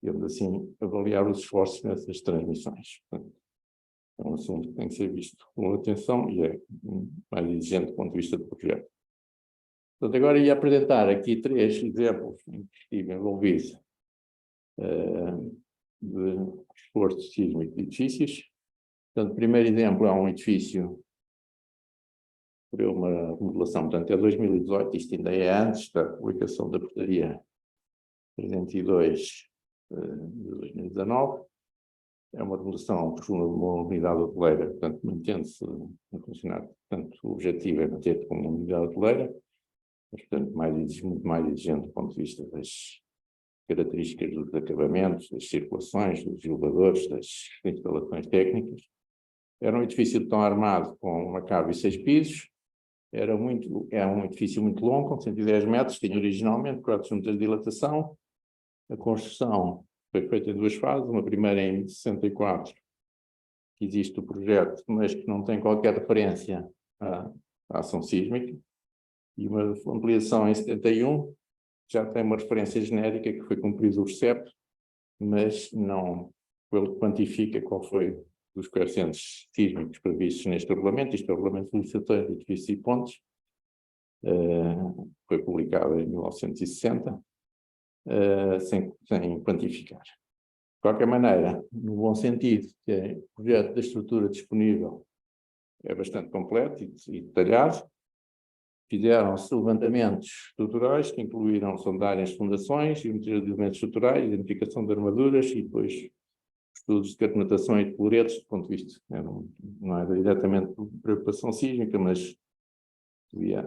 [SPEAKER 3] digamos assim, avaliar os esforços nessas transmissões. Portanto, é um assunto que tem que ser visto com atenção e é mais exigente do ponto de vista do projeto. Portanto, agora ia apresentar aqui 3 exemplos em que estive envolvido de esforço sísmico de edifícios. Portanto, o primeiro exemplo é um edifício por uma remodelação, portanto, é 2018, isto ainda é antes da publicação da portaria 302 de 2019, é uma remodelação profunda de uma unidade hoteleira, portanto, mantendo-se a funcionar. Portanto, o objetivo é manter como uma unidade hoteleira, mas, portanto, muito mais exigente do ponto de vista das características dos acabamentos, das circulações, dos elevadores, das instalações técnicas. Era um edifício de betão armado com uma cave e 6 pisos, era um edifício muito longo, com 110 metros, tinha originalmente 4 juntas de dilatação. A construção foi feita em 2 fases, uma primeira em 64, que existe o projeto, mas que não tem qualquer referência à ação sísmica, e uma ampliação em 71, já tem uma referência genérica que foi cumprido o RCEP, mas não quantifica qual foi dos coeficientes sísmicos previstos neste regulamento. Isto é o Regulamento Licitatório de Edifícios e Pontes, foi publicado em 1960, sem quantificar. De qualquer maneira, no bom sentido, que o projeto da estrutura disponível é bastante completo e detalhado. Fizeram-se levantamentos estruturais que incluíram sondagens de fundações, geometria de elementos estruturais, identificação de armaduras e depois estudos de carbonatação e de cloretos, do ponto de vista, não era diretamente preocupação sísmica, mas devia,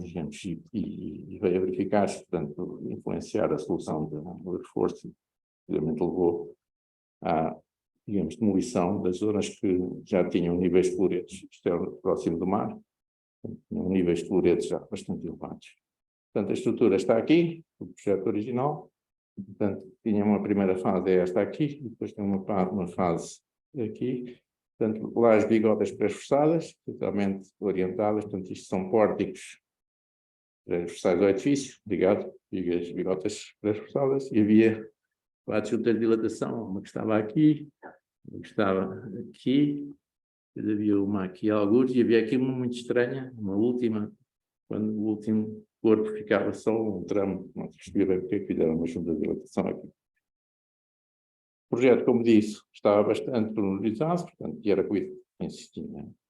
[SPEAKER 3] digamos, e veio a verificar-se, portanto, influenciar a solução do reforço, obviamente levou à, digamos, demolição das zonas que já tinham níveis de cloretos, isto é próximo do mar, tinham níveis de cloretos já bastante elevados. Portanto, a estrutura está aqui, o projeto original, portanto, tinha uma primeira fase, é esta aqui, depois tem uma fase aqui, portanto, lá as bigodas pré-esforçadas, totalmente orientadas, portanto, isto são pórticos pré-esforçados ao edifício, ligado, as bigotas pré-esforçadas, e havia 4 juntas de dilatação, uma que estava aqui, uma que estava aqui, havia uma aqui alguns, e havia aqui uma muito estranha, uma última, quando o último corpo ficava só um tramo, não se percebia bem porque é que fizeram uma junta de dilatação aqui. O projeto, como disse, estava bastante pormenorizado, portanto, e era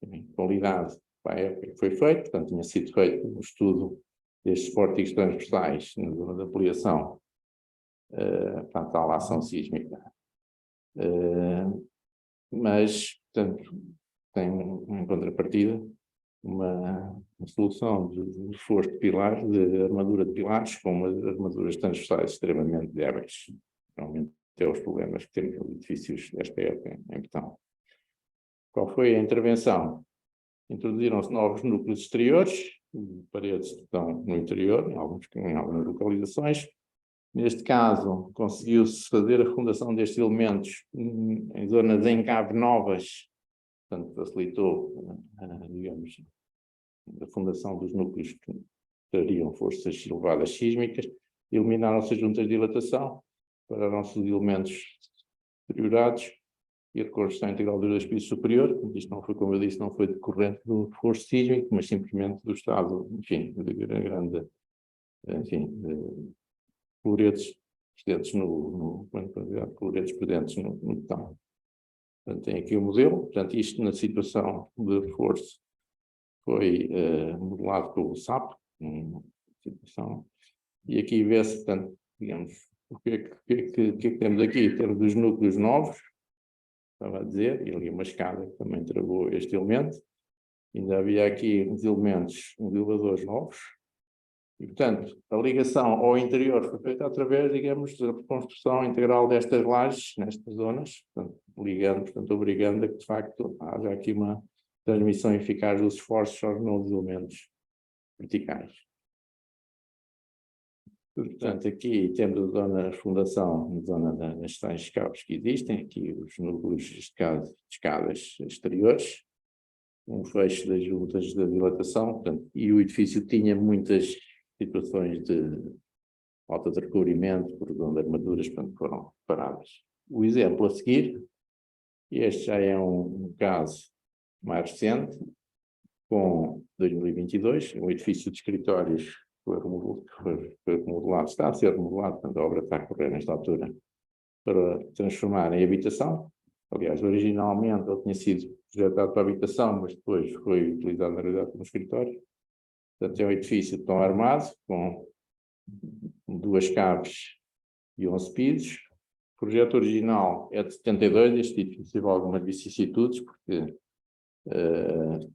[SPEAKER 3] em qualidade para a época que foi feito, portanto, tinha sido feito um estudo destes pórticos transversais na zona da ampliação, portanto, a ação sísmica. Mas, portanto, tem em contrapartida uma solução de reforço de pilares, de armadura de pilares, com umas armaduras transversais extremamente débeis. Realmente é os problemas que temos nos edifícios desta época em betão. Qual foi a intervenção? Introduziram-se novos núcleos exteriores, paredes que estão no interior, em algumas localizações. Neste caso, conseguiu-se fazer a fundação destes elementos em zonas de encave novas, portanto, facilitou, digamos, a fundação dos núcleos que teriam forças elevadas sísmicas, eliminaram-se as juntas de dilatação, pararam-se os elementos deteriorados e a reconstrução integral dos 2 pisos superior. Isto não foi, como eu disse, não foi decorrente do reforço sísmico, mas simplesmente do estado, enfim, de grande, enfim, cloretos presentes cloretos presentes no betão. Portanto, tem aqui o modelo, portanto, isto na situação de reforço foi modelado pelo SAP, e aqui vê-se, portanto, digamos, o que é que temos aqui? Temos os núcleos novos, estava a dizer, e ali uma escada que também travou este elemento, ainda havia aqui uns elementos, uns elevadores novos, e, portanto, a ligação ao interior foi feita através, digamos, da reconstrução integral destas lajes, nestas zonas, portanto, obrigando a que, de facto, haja aqui uma transmissão eficaz dos esforços aos novos elementos verticais. Portanto, aqui temos a fundação, na zona das tais escadas que existem, aqui os núcleos de escadas exteriores, um fecho das juntas de dilatação, portanto, e o edifício tinha muitas situações de falta de recobrimento por zona de armaduras, portanto, foram paradas. O exemplo a seguir, este já é um caso mais recente, com 2022, um edifício de escritórios foi remodelado, está a ser remodelado, portanto a obra está a correr nesta altura, para transformar em habitação. Aliás, originalmente ele tinha sido projetado para habitação, mas depois foi utilizado na realidade como escritório. Portanto, é um edifício de tom armado, com 2 caves e 11 pisos. O projeto original é de 72, este edifício teve algumas vicissitudes, porque o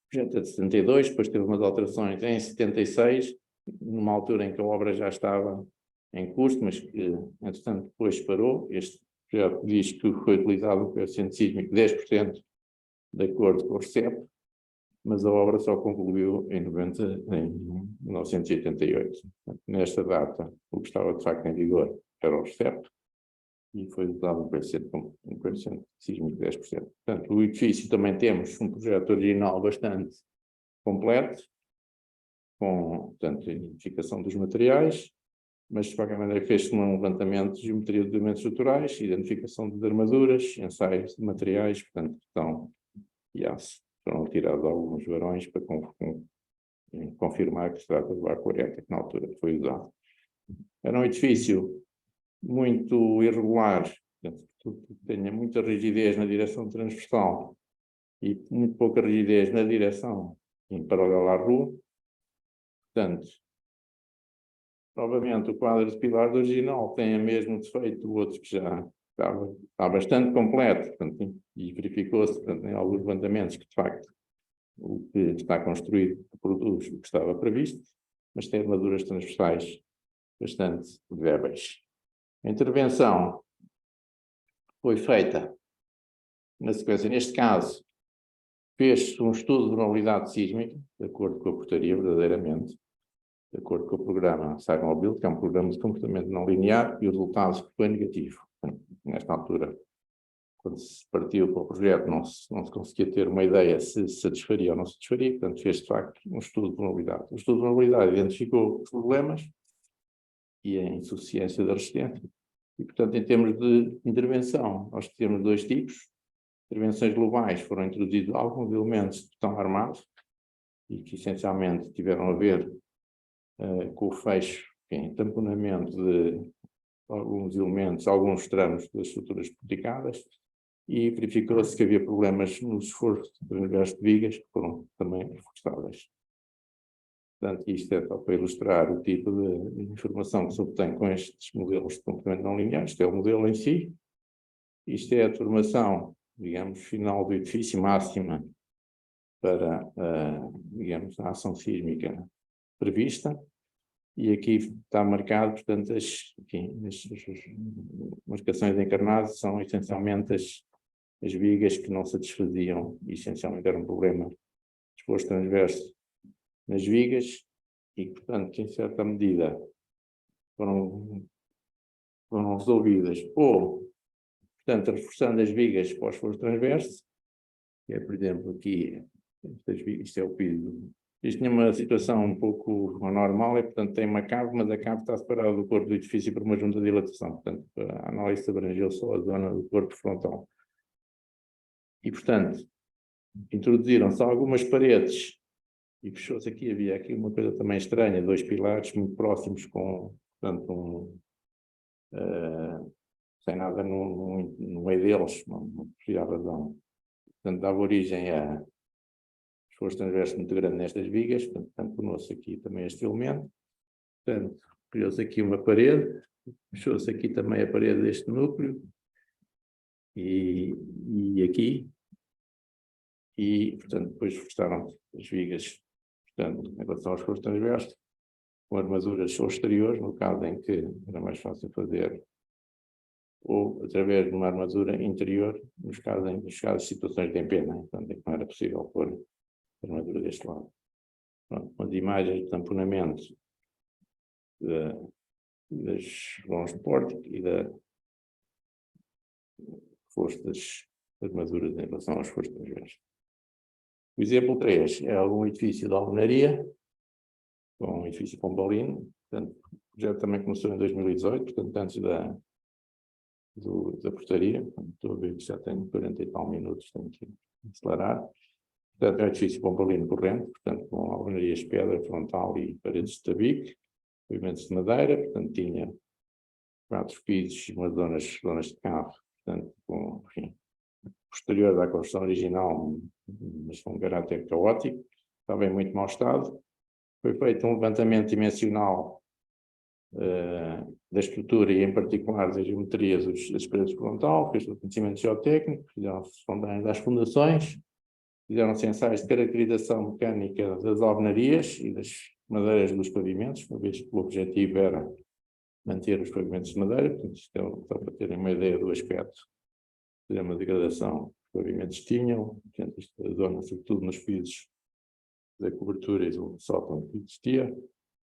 [SPEAKER 3] projeto é de 72, depois teve umas alterações em 76, numa altura em que a obra já estava em curso, mas que, entretanto, depois parou. Este projeto diz que foi utilizado um coeficiente sísmico de 10%, de acordo com o RCEP, mas a obra só concluiu em 1988. Nesta data, o que estava de facto em vigor era o RCEP, e foi usado um coeficiente sísmico de 10%. Portanto, o edifício também temos um projeto original bastante completo, com, portanto, a identificação dos materiais, mas de qualquer maneira fez-se um levantamento de geometria de elementos estruturais, identificação de armaduras, ensaios de materiais, portanto, foram retirados alguns varões para confirmar que se trata do A40, que na altura foi usado. Era um edifício muito irregular, portanto, que tinha muita rigidez na direção transversal e muito pouca rigidez na direção em paralelo à rua. Portanto, novamente, o quadro de pilar original tem o mesmo defeito do outro que já está bastante completo, portanto, e verificou-se, em alguns levantamentos que, de facto, o que está construído produz o que estava previsto, mas tem armaduras transversais bastante débeis. A intervenção foi feita na sequência. Neste caso, fez-se um estudo de vulnerabilidade sísmica, de acordo com a portaria, verdadeiramente, de acordo com o programa SAIMOBIL, que é um programa de comportamento não linear, e o resultado foi negativo. Nesta altura, quando se partiu para o projeto, não se conseguia ter uma ideia se satisfaria ou não satisfaria, portanto, fez de facto um estudo de vulnerabilidade. O estudo de vulnerabilidade identificou os problemas e a insuficiência da resistência. E, portanto, em termos de intervenção, nós temos dois tipos. Intervenções globais, foram introduzidos alguns elementos de betão armado e que essencialmente tiveram a ver com o fecho, enfim, tamponamento de alguns elementos, alguns tramos das estruturas porticadas, e verificou-se que havia problemas no esforço de transverso de vigas que foram também reforçadas. Portanto, isto é só para ilustrar o tipo de informação que se obtém com estes modelos de comportamento não linear. Isto é o modelo em si. Isto é a deformação, digamos, final do edifício, máxima para, digamos, a ação sísmica prevista. E aqui está marcado, portanto, as marcações encarnadas são essencialmente as vigas que não satisfaziam, e essencialmente era um problema de esforço transverso nas vigas, e, portanto, que em certa medida foram resolvidas, ou, portanto, reforçando as vigas para o esforço transverso, que é, por exemplo, aqui, estas vigas, isto é o piso. Isto tinha uma situação um pouco anormal, portanto, tem uma cave, mas a cave está separada do corpo do edifício por uma junta de dilatação. Portanto, a análise abrangeu só a zona do corpo frontal. E, portanto, introduziram-se algumas paredes e fechou-se aqui. Havia aqui uma coisa também estranha, dois pilares muito próximos com, portanto, sem nada no meio deles, não possível razão. Portanto, dava origem a esforço transverso muito grande nestas vigas, portanto, tornou-se aqui também este elemento. Portanto, criou-se aqui uma parede, fechou-se aqui também a parede deste núcleo, e aqui, e, portanto, depois reforçaram as vigas, portanto, em relação ao esforço transverso, com armaduras exteriores, no caso em que era mais fácil fazer, ou através de uma armadura interior, nos casos de situações de empena, portanto, em que não era possível pôr armadura deste lado. Pronto, as imagens de tamponamento das vãos de pórtico e da reforço das armaduras em relação aos esforços transversos. O exemplo 3 é algum edifício de alvenaria, um edifício pombalino. Portanto, o projeto também começou em 2018, portanto, antes da portaria. Estou a ver que já tenho 40 e tal minutos, tenho que acelerar. Portanto, é um edifício pombalino corrente, portanto, com alvenarias de pedra frontal e paredes de tabique, pavimentos de madeira, portanto, tinha 4 pisos e umas zonas de cave, portanto, com, enfim, posterior à construção original, mas com um caráter caótico, estava em muito mau estado. Foi feito um levantamento dimensional da estrutura e, em particular, da geometria das paredes frontal, fez o conhecimento geotécnico, fizeram-se sondagens das fundações, fizeram-se ensaios de caracterização mecânica das alvenarias e das madeiras dos pavimentos, uma vez que o objetivo era manter os pavimentos de madeira. Portanto, isto é só para terem uma ideia do aspecto, uma degradação que os pavimentos tinham, portanto, isto é a zona, sobretudo nos pisos da cobertura e do sótão que existia,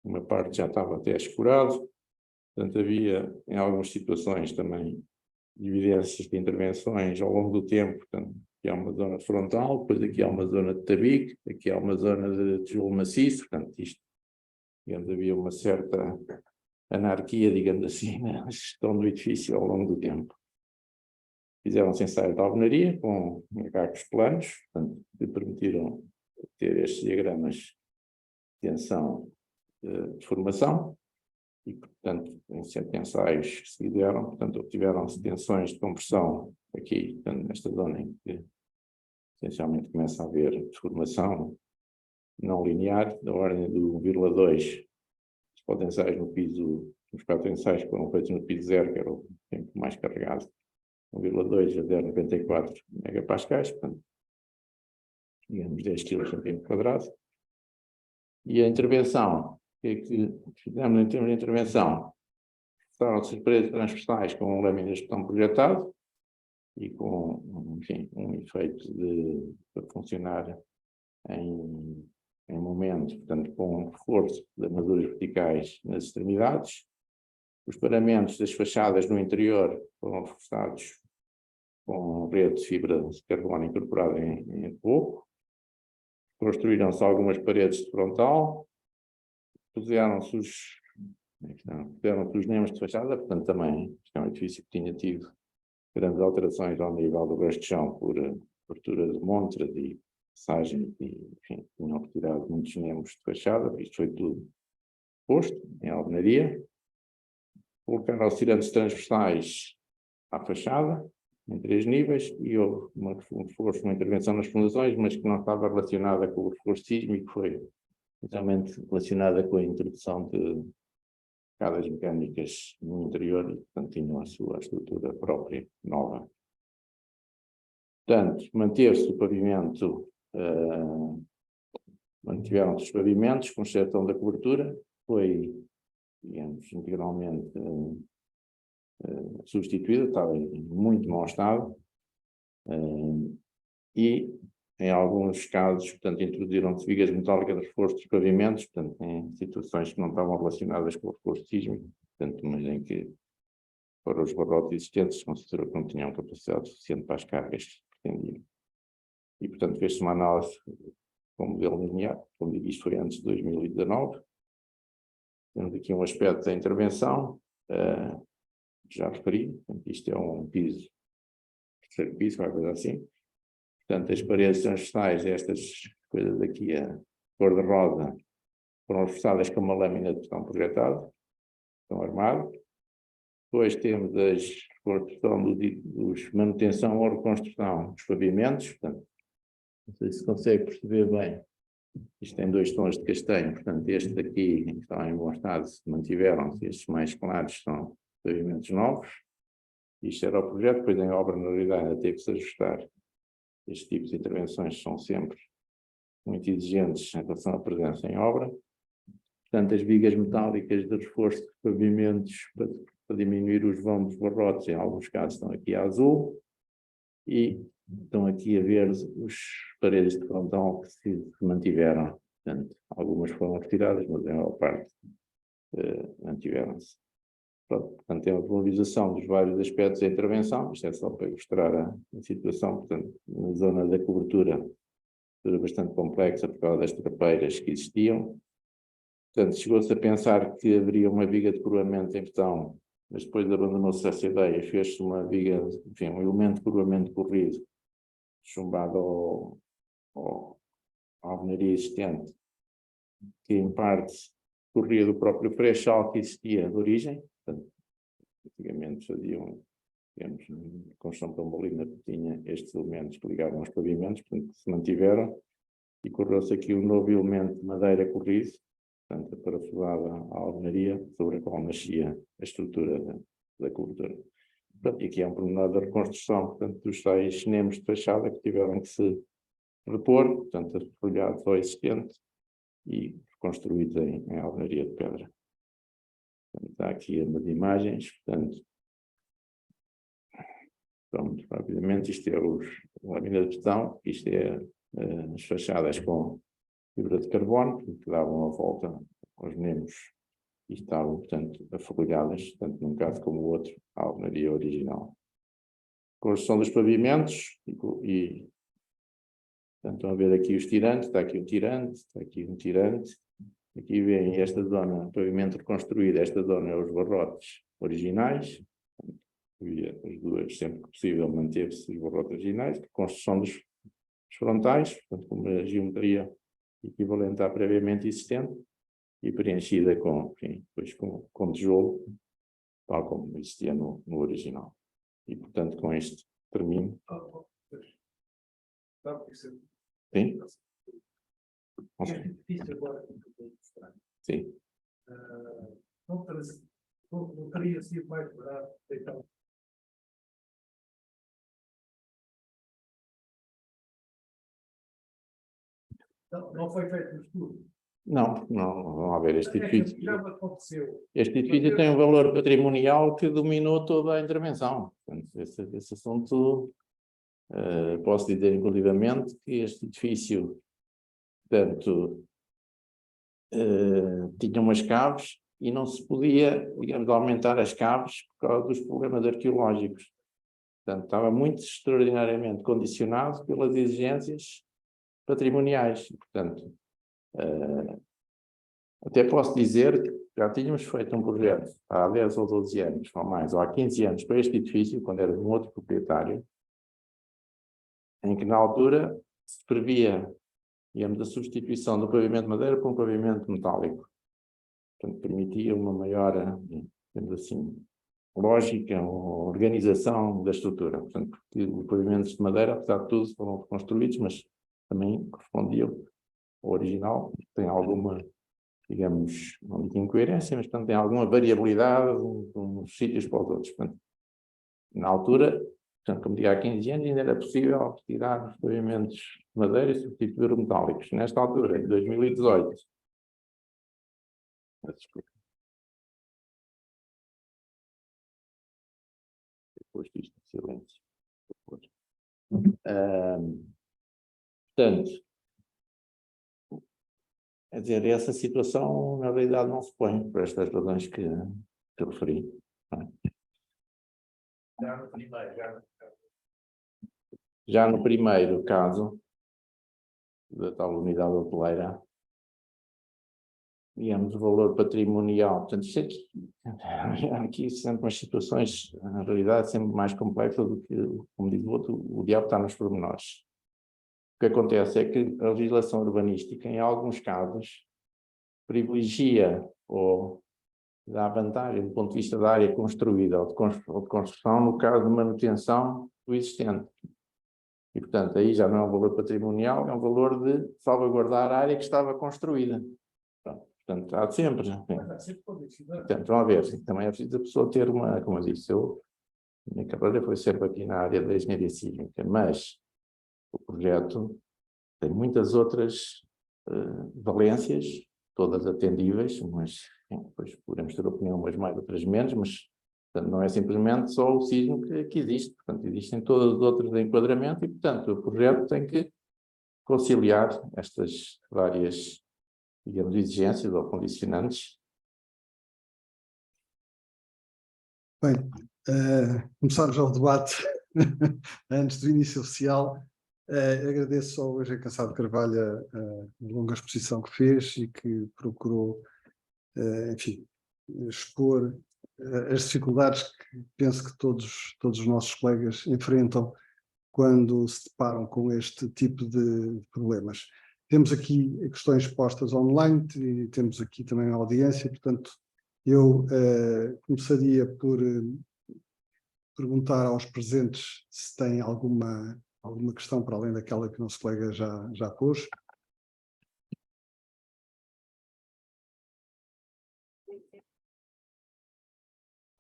[SPEAKER 3] uma parte já estava até escurado, portanto havia em algumas situações também evidências de intervenções ao longo do tempo, portanto, aqui há uma zona frontal, depois aqui há uma zona de tabique, aqui há uma zona de tijolo maciço, portanto isto, digamos, havia uma certa anarquia, digamos assim, na gestão do edifício ao longo do tempo. Fizeram-se ensaios de alvenaria com macacos planos, portanto, que permitiram ter estes diagramas de tensão de formação e, portanto, em 7 ensaios que se fizeram, portanto, obtiveram-se tensões de compressão aqui, portanto, nesta zona em que essencialmente começa a haver deformação não linear, da ordem do 1,2 potenciais no piso, os 4 ensaios que foram feitos no piso 0, que era o tempo mais carregado, 1,2 a 0,94 megapascais, portanto, digamos 10 kg/cm². E a intervenção, o que é que fizemos em termos de intervenção? Estavam-se as paredes transversais com lâminas de betão projetado e com, enfim, um efeito para funcionar em momento, portanto, com um reforço de armaduras verticais nas extremidades. Os paramentos das fachadas no interior foram reforçados com rede de fibra de carbono incorporada em pouco. Construíram-se algumas paredes de frontal. Puseram-se os nemes de fachada, portanto, também isto é um edifício que tinha tido grandes alterações ao nível do resto de chão por abertura de montras e passagem, e, enfim, tinham retirado muitos nemes de fachada. Isto foi tudo posto em alvenaria. Colocaram os tirantes transversais à fachada, em 3 níveis, e houve um reforço, uma intervenção nas fundações, mas que não estava relacionada com o reforço sísmico, foi totalmente relacionada com a introdução de escadas mecânicas no interior e, portanto, tinham a sua estrutura própria, nova. Portanto, manteve-se o pavimento, mantiveram-se os pavimentos, com exceção da cobertura, foi, digamos, integralmente substituída, estava em muito mau estado, e em alguns casos, portanto, introduziram-se vigas metálicas de reforço dos pavimentos, portanto, em situações que não estavam relacionadas com o reforço sísmico, portanto, mas em que, para os barrotes existentes, considerou que não tinham capacidade suficiente para as cargas que pretendiam. E, portanto, fez-se uma análise com modelo linear, como digo, isto foi antes de 2019. Temos aqui um aspecto da intervenção, já referi, portanto, isto é um piso, terceiro piso, qualquer coisa assim. Portanto, as paredes transversais, estas coisas aqui, a cor de rosa, foram reforçadas com uma lâmina de betão projetado, betão armado. Depois temos a construção dos manutenção ou reconstrução dos pavimentos, portanto, não sei se consegue perceber bem, isto tem 2 tons de castanho, portanto, este aqui está em bom estado, mantiveram-se, estes mais claros são pavimentos novos. Isto era o projeto, depois em obra, na realidade, ainda teve que se ajustar. Este tipo de intervenções são sempre muito exigentes em relação à presença em obra. Portanto, as vigas metálicas de reforço de pavimentos para diminuir os vão dos barrotes, em alguns casos estão aqui a azul, e estão aqui a ver as paredes de frontal que se mantiveram. Portanto, algumas foram retiradas, mas a maior parte mantiveram-se. Portanto, tem a valorização dos vários aspectos da intervenção. Isto é só para ilustrar a situação. Portanto, na zona da cobertura, era bastante complexa por causa das trapeiras que existiam. Portanto, chegou-se a pensar que haveria uma viga de coroamento em betão, mas depois abandonou-se essa ideia, fez-se uma viga, enfim, um elemento de coroamento corrido, chumbado à alvenaria existente, que em parte corria do próprio pré-chal que existia de origem. Portanto, antigamente faziam, digamos, construção pambolina que tinha estes elementos que ligavam aos pavimentos, portanto, se mantiveram, e correu-se aqui um novo elemento de madeira corrido, portanto, parafusada à alvenaria, sobre a qual nascia a estrutura da cobertura. Portanto, e aqui é um pormenor da reconstrução, portanto, dos tais nemes de fachada que tiveram que se repor, portanto, refolhados ao existente e reconstruídos em alvenaria de pedra. Portanto, está aqui umas imagens, portanto, muito rapidamente, isto é a lâmina de betão, isto é as fachadas com fibra de carbono, que davam a volta aos nemes e estavam, portanto, aferrolhadas, tanto num caso como no outro, a alvenaria original. Construção dos pavimentos e portanto, estão a ver aqui os tirantes, está aqui um tirante, está aqui um tirante, Aqui vem esta zona, pavimento reconstruído, esta zona é os barrotes originais, as duas, sempre que possível, manteve-se os barrotes originais, construção dos frontais, portanto, com uma geometria equivalente à previamente existente, e preenchida com, enfim, depois com tijolo, tal como existia no original. E, portanto, com este termino. Sim?
[SPEAKER 4] É difícil agora que eu vou mostrar.
[SPEAKER 3] Sim.
[SPEAKER 4] Não teria sido mais barato então. Não foi feito no estudo.
[SPEAKER 3] Não haver este edifício.
[SPEAKER 4] Já me aconteceu.
[SPEAKER 3] Este edifício tem um valor patrimonial que dominou toda a intervenção. Portanto, esse assunto, posso dizer inclusivamente que este edifício, portanto, tinha umas caves e não se podia, digamos, aumentar as caves por causa dos problemas arqueológicos. Portanto, estava muito extraordinariamente condicionado pelas exigências patrimoniais. Portanto, até posso dizer que já tínhamos feito um projeto há 10 ou 12 anos, ou mais, ou há 15 anos, para este edifício, quando era de um outro proprietário, em que na altura se previa, digamos, a substituição do pavimento de madeira por um pavimento metálico. Portanto, permitia uma maior, digamos assim, lógica ou organização da estrutura. Portanto, porque os pavimentos de madeira, apesar de tudo, foram reconstruídos, mas também correspondiam ao original, tem alguma, digamos, não digo incoerência, mas portanto, tem alguma variabilidade de uns sítios para os outros. Portanto, na altura, portanto, como digo, há 15 anos ainda era possível retirar os pavimentos de madeira e substituir metálicos. Nesta altura, em 2018, desculpa. Depois disto, silêncio. Portanto, quer dizer, essa situação na realidade não se põe por estas razões que referi. Já no primeiro caso, da tal unidade hoteleira, digamos, o valor patrimonial, portanto, isto aqui sempre umas situações, na realidade, sempre mais complexas do que, como diz o outro, o diabo está nos pormenores. O que acontece é que a legislação urbanística, em alguns casos, privilegia ou dá vantagem do ponto de vista da área construída ou de construção, no caso de manutenção do existente. E, portanto, aí já não é um valor patrimonial, é um valor de salvaguardar a área que estava construída. Portanto, há de sempre. Portanto, vamos ver, também é preciso a pessoa ter uma, como eu disse, a minha carreira foi sempre aqui na área da engenharia cívica, mas o projeto tem muitas outras valências, todas atendíveis, mas depois podemos ter opinião umas mais, outras menos, mas portanto, não é simplesmente só o sismo que existe, portanto, existem todas as outras de enquadramento e, portanto, o projeto tem que conciliar estas várias, digamos, exigências ou condicionantes.
[SPEAKER 2] Bem, começarmos ao debate antes do início oficial. Agradeço ao Eugênio Cansado Carvalho a longa exposição que fez e que procurou, enfim, expor as dificuldades que penso que todos os nossos colegas enfrentam quando se deparam com este tipo de problemas. Temos aqui questões postas online e temos aqui também a audiência, portanto, eu começaria por perguntar aos presentes se têm alguma questão para além daquela que o nosso colega já pôs.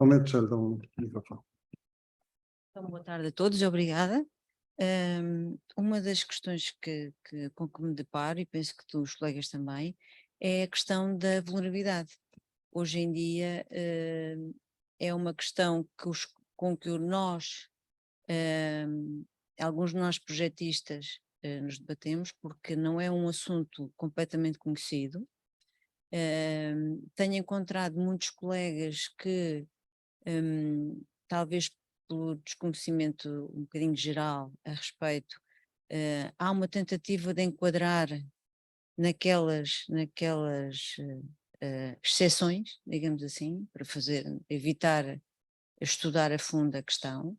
[SPEAKER 2] Realmente já lhe dão um microfone.
[SPEAKER 5] Então, boa tarde a todos, obrigada. Uma das questões com que me deparo, e penso que os colegas também, é a questão da vulnerabilidade. Hoje em dia é uma questão com que alguns de nós projetistas nos debatemos, porque não é um assunto completamente conhecido. Tenho encontrado muitos colegas que talvez pelo desconhecimento um bocadinho geral a respeito, há uma tentativa de enquadrar naquelas exceções, digamos assim, para evitar estudar a fundo a questão.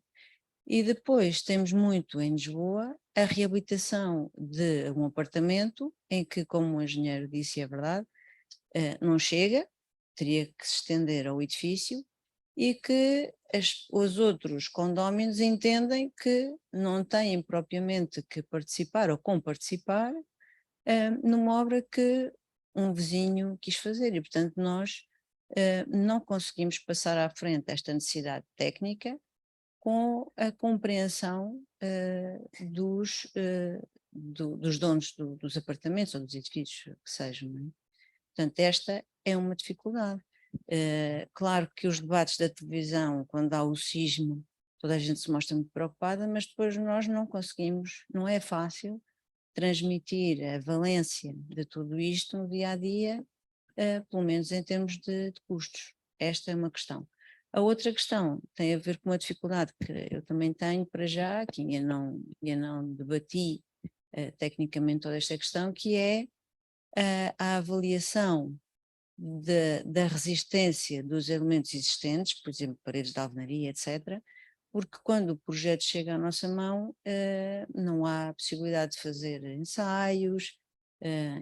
[SPEAKER 5] E depois temos muito em Lisboa a reabilitação de um apartamento em que, como o engenheiro disse, é verdade, não chega, teria que se estender ao edifício, e que os outros condóminos entendem que não têm propriamente que participar ou comparticipar numa obra que um vizinho quis fazer, e portanto nós não conseguimos passar à frente esta necessidade técnica com a compreensão dos donos dos apartamentos ou dos edifícios que sejam, não é? Portanto, esta é uma dificuldade. Claro que os debates da televisão, quando há o sismo, toda a gente se mostra muito preocupada, mas depois nós não conseguimos, não é fácil transmitir a valência de tudo isto no dia a dia, pelo menos em termos de custos. Esta é uma questão. A outra questão tem a ver com uma dificuldade que eu também tenho para já, que ainda não debati tecnicamente toda esta questão, que é a avaliação da resistência dos elementos existentes, por exemplo, paredes de alvenaria, etc., porque quando o projeto chega à nossa mão, não há possibilidade de fazer ensaios,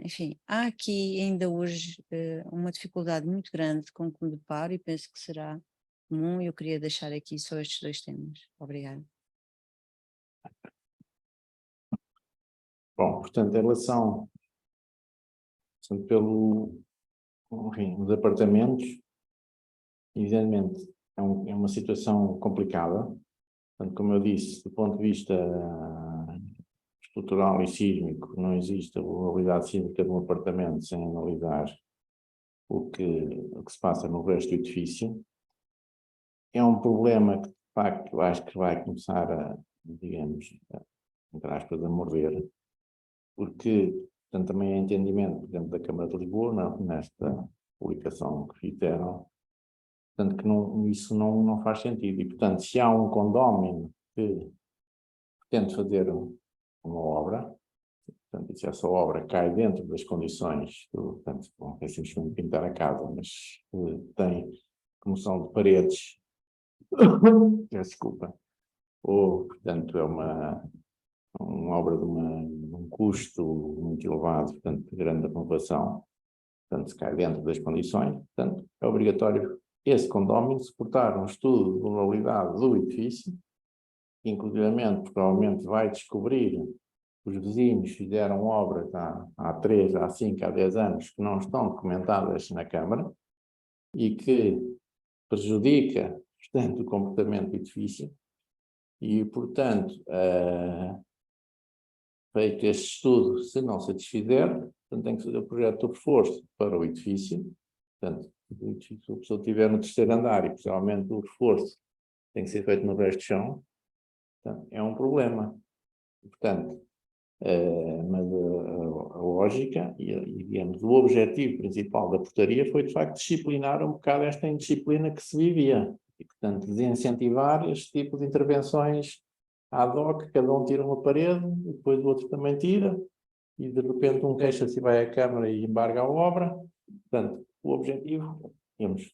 [SPEAKER 5] enfim, há aqui ainda hoje uma dificuldade muito grande com que me deparo e penso que será comum, e eu queria deixar aqui só estes dois temas. Obrigada.
[SPEAKER 3] Bom, portanto, em relação, pelo, enfim, os apartamentos, evidentemente, é uma situação complicada. Portanto, como eu disse, do ponto de vista estrutural e sísmico, não existe a vulnerabilidade sísmica de um apartamento sem analisar o que se passa no resto do edifício. É um problema que, de facto, eu acho que vai começar a, digamos, entre aspas, a morrer, porque, portanto, também há entendimento, por exemplo, da Câmara de Lisboa, nesta publicação que fizeram, portanto, que isso não faz sentido. E, portanto, se há um condómino que pretende fazer uma obra, portanto, se essa obra cai dentro das condições, portanto, não é simplesmente pintar a casa, mas tem remoção de paredes, desculpa, ou, portanto, é uma obra de um custo muito elevado, portanto, de grande renovação, portanto, se cai dentro das condições, portanto, é obrigatório esse condómino suportar um estudo de vulnerabilidade do edifício, que inclusivamente, provavelmente vai descobrir que os vizinhos fizeram obras há 3, há 5, há 10 anos que não estão documentadas na Câmara e que prejudica, portanto, o comportamento do edifício e, portanto, feito este estudo, se não satisfizer, portanto, tem que fazer o projeto de reforço para o edifício. Portanto, se a pessoa estiver no terceiro andar e, possivelmente, o reforço tem que ser feito no resto do chão, portanto, é um problema. Portanto, mas a lógica e, digamos, o objetivo principal da portaria foi, de facto, disciplinar um bocado esta indisciplina que se vivia. E, portanto, desincentivar este tipo de intervenções ad hoc, cada um tira uma parede, e depois o outro também tira, e de repente um queixa-se e vai à Câmara e embarga a obra. Portanto, o objetivo, digamos,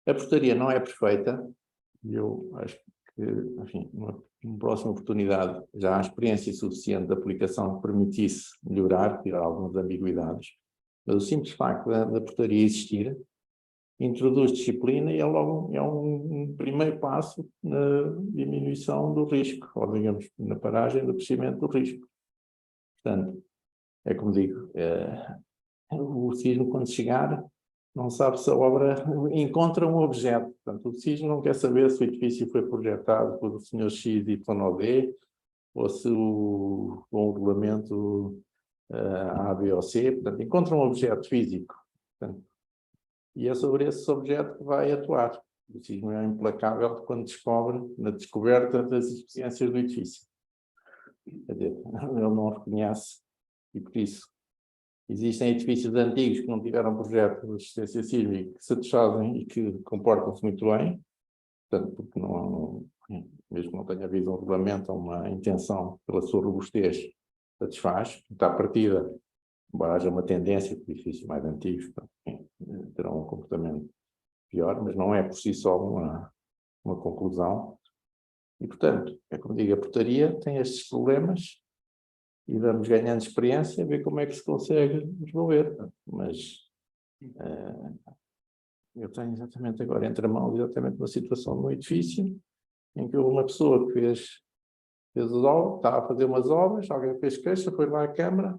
[SPEAKER 3] a portaria não é perfeita, e eu acho que, enfim, numa próxima oportunidade já há experiência suficiente de aplicação que permitisse melhorar, tirar algumas ambiguidades, mas o simples facto da portaria existir introduz disciplina e é logo um primeiro passo na diminuição do risco, ou digamos, na paragem do crescimento do risco. Portanto, é como digo, o sismo quando chegar não sabe se a obra encontra um objeto. Portanto, o sismo não quer saber se o edifício foi projetado por o Sr. X, Y ou D, ou se o regulamento A, B ou C. Portanto, encontra um objeto físico. Portanto, e é sobre esse objeto que vai atuar. O sismo é implacável quando descobre, na descoberta das deficiências do edifício. Quer dizer, ele não reconhece, e por isso existem edifícios antigos que não tiveram projeto de resistência sísmica, que se desfazem e que comportam-se muito bem, portanto, porque mesmo que não tenha havido um regulamento ou uma intenção pela sua robustez, satisfaz. À partida, embora haja uma tendência que edifícios mais antigos terão um comportamento pior, mas não é por si só uma conclusão. E, portanto, é como digo, a portaria tem estes problemas e vamos ganhando experiência a ver como é que se consegue resolver. Mas eu tenho exatamente agora entre a mão exatamente uma situação no edifício em que houve uma pessoa que fez as obras, estava a fazer umas obras, alguém fez queixa, foi lá à Câmara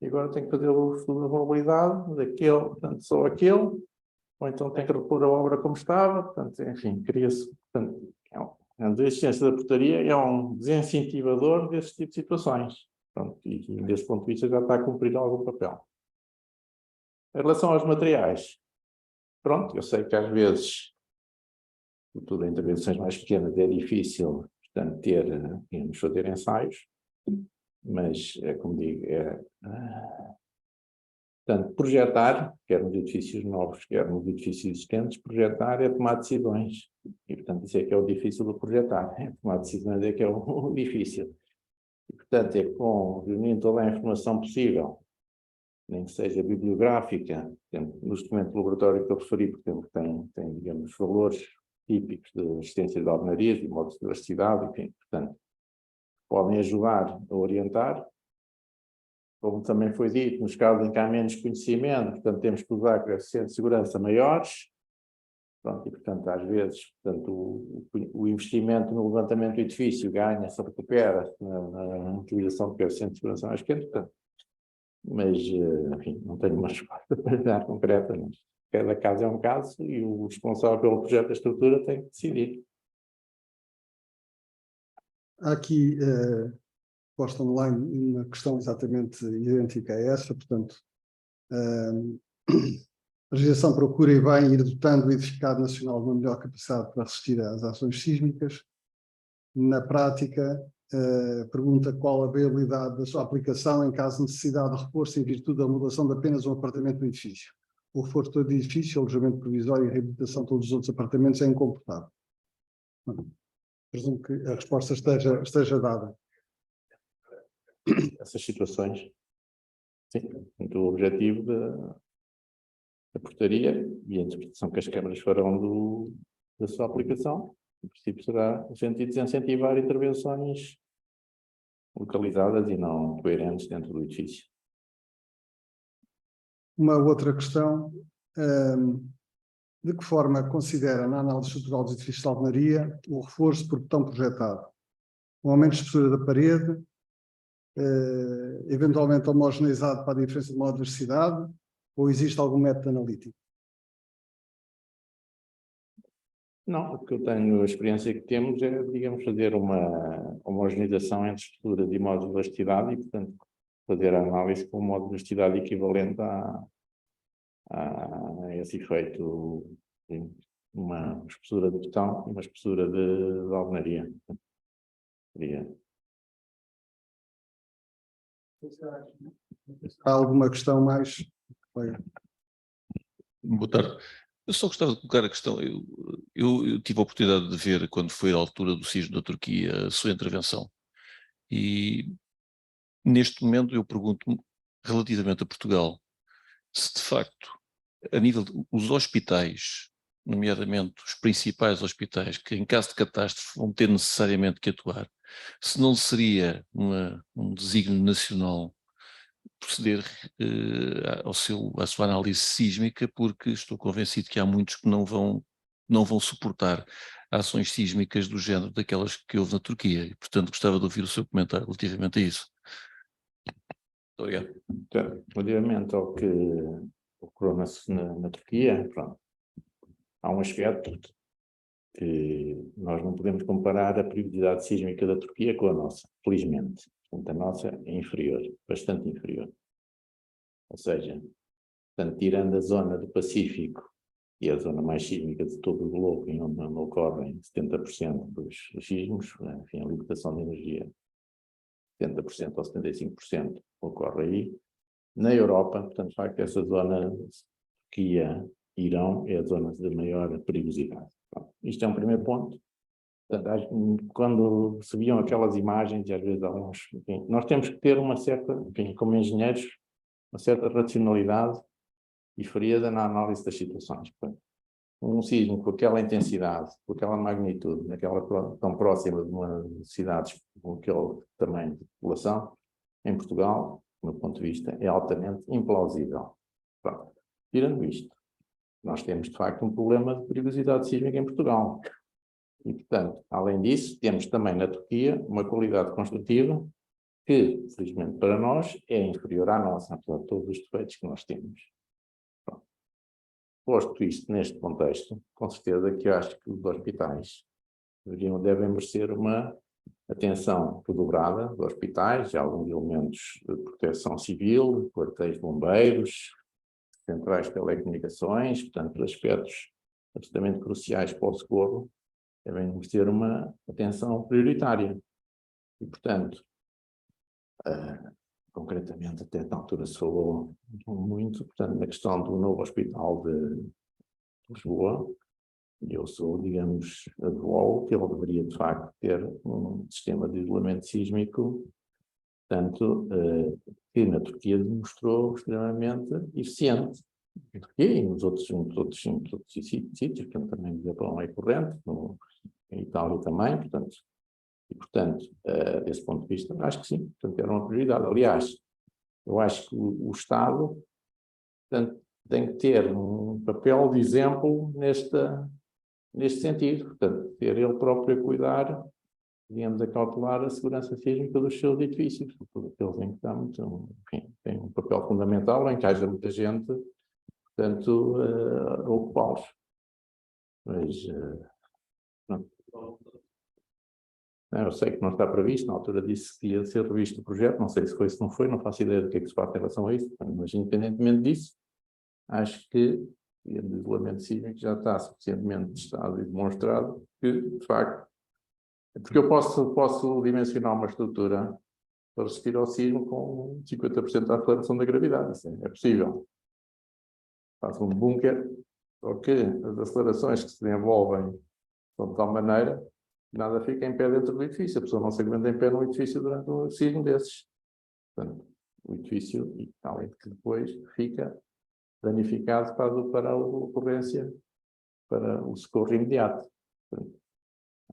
[SPEAKER 3] e agora tem que fazer o estudo da mobilidade daquele, portanto, só aquele, ou então tem que repor a obra como estava, portanto, enfim, cria-se, portanto, a existência da portaria é um desincentivador desse tipo de situações. Pronto, e desse ponto de vista já está a cumprir algum papel. Em relação aos materiais, pronto, eu sei que às vezes, sobretudo em intervenções mais pequenas, é difícil, portanto, fazer ensaios, mas, como digo, portanto, projetar, quer nos edifícios novos, quer nos edifícios existentes, projetar é tomar decisões. E, portanto, isso é que é o difícil do projetar. Tomar decisões é que é o difícil. E, portanto, é com reunindo toda a informação possível, nem que seja bibliográfica, nos documentos de laboratório que eu referi, porque tem, digamos, valores típicos de assistência de alvenarias e modos de elasticidade, enfim, portanto, podem ajudar a orientar. Como também foi dito, nos casos em que há menos conhecimento, portanto, temos que usar coeficientes de segurança maiores. Pronto, e, portanto, às vezes, portanto, o investimento no levantamento do edifício ganha-se, recupera na utilização de coeficientes de segurança mais pequenos, portanto, mas, enfim, não tenho uma resposta para dar concreta, mas cada caso é um caso e o responsável pelo projeto da estrutura tem que decidir.
[SPEAKER 2] Há aqui posta online uma questão exatamente idêntica a essa, portanto, a legislação procura e bem ir dotando o edificado nacional de uma melhor capacidade para resistir às ações sísmicas. Na prática, pergunta qual a viabilidade da sua aplicação em caso de necessidade de reforço em virtude da modulação de apenas um apartamento no edifício. O reforço todo edifício, alojamento provisório e a reabilitação de todos os outros apartamentos é incomportável. Presumo que a resposta esteja dada.
[SPEAKER 3] Essas situações, sim, o objetivo da portaria e a interpretação que as câmaras farão da sua aplicação, o princípio será no sentido de desincentivar intervenções localizadas e não coerentes dentro do edifício.
[SPEAKER 2] Uma outra questão, de que forma considera na análise estrutural dos edifícios de alvenaria o reforço por botão projetado? Um aumento de espessura da parede, eventualmente homogeneizado para a diferença de maior diversidade, ou existe algum método analítico?
[SPEAKER 3] Não, o que eu tenho, a experiência que temos é, digamos, fazer uma homogeneização entre estruturas e modos de elasticidade e, portanto, fazer a análise com um modo de elasticidade equivalente a esse efeito, uma espessura de betão e uma espessura de alvenaria.
[SPEAKER 2] Há alguma questão mais?
[SPEAKER 6] Boa tarde. Eu só gostava de colocar a questão. Eu tive a oportunidade de ver, quando foi a altura do sismo da Turquia, a sua intervenção. E neste momento eu pergunto-me, relativamente a Portugal, se de facto, a nível dos hospitais, nomeadamente os principais hospitais, que em caso de catástrofe vão ter necessariamente que atuar, se não seria um desígnio nacional proceder à sua análise sísmica, porque estou convencido que há muitos que não vão suportar ações sísmicas do género daquelas que houve na Turquia, e portanto gostava de ouvir o seu comentário relativamente a isso. Muito obrigado.
[SPEAKER 3] Então, relativamente ao que ocorreu na Turquia, pronto, há um aspecto que nós não podemos comparar a periodicidade sísmica da Turquia com a nossa, felizmente. Portanto, a nossa é inferior, bastante inferior. Ou seja, portanto, tirando a zona do Pacífico e a zona mais sísmica de todo o globo, em onde não ocorrem 70% dos sismos, enfim, a libertação de energia, 70% ou 75% ocorre aí. Na Europa, portanto, de facto, essa zona Turquia-Irão é a zona de maior perigosidade. Pronto, isto é um primeiro ponto. Portanto, quando se viam aquelas imagens, e às vezes enfim, nós temos que ter uma certa, enfim, como engenheiros, uma certa racionalidade e frieza na análise das situações. Portanto, um sismo com aquela intensidade, com aquela magnitude, tão próxima de uma cidade com aquele tamanho de população, em Portugal, do meu ponto de vista, é altamente implausível. Pronto. Tirando isto, nós temos, de facto, um problema de perigosidade sísmica em Portugal. E, portanto, além disso, temos também na Turquia uma qualidade construtiva que, felizmente para nós, é inferior à nossa, apesar de todos os defeitos que nós temos. Pronto. Posto isto neste contexto, com certeza que eu acho que os hospitais devem merecer uma atenção redobrada dos hospitais, alguns elementos de proteção civil, quartéis de bombeiros, centrais de telecomunicações, portanto, aspectos absolutamente cruciais para o socorro, devem merecer uma atenção prioritária. E, portanto, concretamente, até na altura se falou muito, portanto, na questão do novo hospital de Lisboa, e eu sou, digamos, advogo que ele deveria, de facto, ter um sistema de isolamento sísmico, portanto, que na Turquia demonstrou extremamente eficiente. Na Turquia e nos outros sítios, portanto, também no Japão é corrente, em Itália também, portanto, desse ponto de vista, acho que sim, portanto, era uma prioridade. Aliás, eu acho que o Estado, portanto, tem que ter um papel de exemplo neste sentido, portanto, ter ele próprio a cuidar, digamos, a cautelar a segurança sísmica dos seus edifícios, porque eles em que estão, enfim, tem um papel fundamental em que haja muita gente, portanto, a ocupá-los. Mas, eu sei que não está previsto, na altura disse que ia ser revisto o projeto, não sei se foi, se não foi, não faço ideia do que é que se faz em relação a isso, mas independentemente disso, acho que o isolamento sísmico já está suficientemente testado e demonstrado que, de facto, porque eu posso dimensionar uma estrutura para resistir ao sismo com 50% da aceleração da gravidade, isso é possível. Faço um bunker, porque as acelerações que se desenvolvem são de tal maneira que nada fica em pé dentro do edifício, a pessoa não se aguenta em pé no edifício durante um sismo desses. Portanto, o edifício, além de que depois fica danificado para a ocorrência, para o socorro imediato. Portanto,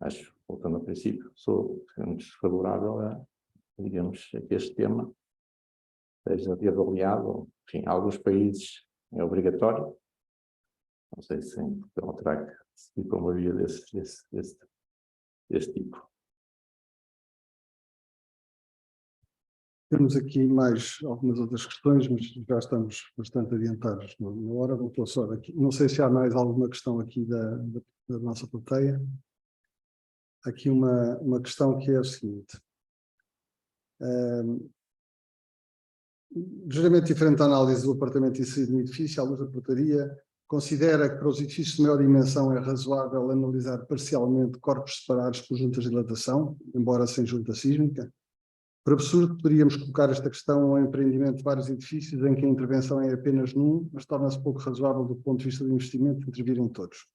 [SPEAKER 3] acho, voltando ao princípio, sou desfavorável a, digamos, a que este tema seja reavaliado. Enfim, em alguns países é obrigatório. Não sei se em Portugal terá que seguir por uma via desse tipo.
[SPEAKER 2] Temos aqui mais algumas outras questões, mas já estamos bastante adiantados na hora. Vou pôr só aqui. Não sei se há mais alguma questão aqui da nossa plateia. Aqui uma questão que é a seguinte. Ligeiramente diferente da análise do apartamento inserido no edifício, à luz da portaria, considera que para os edifícios de maior dimensão é razoável analisar parcialmente corpos separados por juntas de dilatação, embora sem junta sísmica. Por absurdo, poderíamos colocar esta questão ao empreendimento de vários edifícios em que a intervenção é apenas num, mas torna-se pouco razoável do ponto de vista do investimento intervir em todos.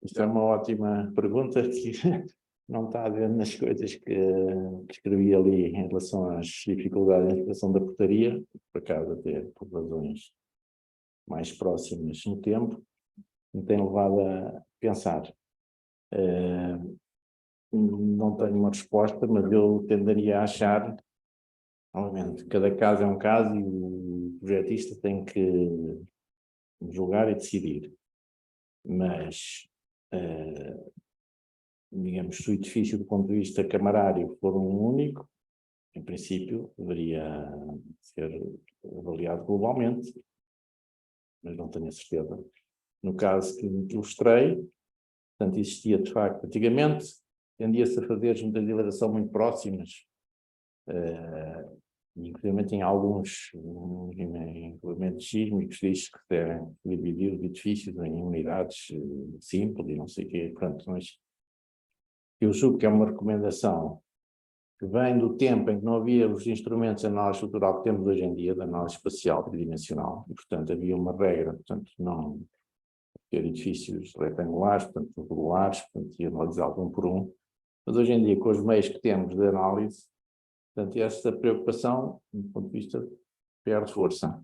[SPEAKER 3] Isto é uma ótima pergunta que não está a ver nas coisas que escrevi ali em relação às dificuldades de instalação da portaria, por acaso até por razões mais próximas no tempo, me tem levado a pensar. Não tenho uma resposta, mas eu tenderia a achar, obviamente, cada caso é um caso e o projetista tem que julgar e decidir. Mas, digamos, se o edifício do ponto de vista camarário for um único, em princípio deveria ser avaliado globalmente, mas não tenho a certeza. No caso que ilustrei, portanto, existia de facto, antigamente, tendia-se a fazer juntas de dilatação muito próximas, inclusive em alguns regulamentos sísmicos, diz que devem dividir os edifícios em unidades simples e não sei o quê, pronto, mas eu julgo que é uma recomendação que vem do tempo em que não havia os instrumentos de análise estrutural que temos hoje em dia, de análise espacial tridimensional, e portanto havia uma regra, portanto não ter edifícios retangulares, portanto regulares, portanto ia analisar um por um. Mas hoje em dia, com os meios que temos de análise, Portanto, esta preocupação, do ponto de vista, perde força.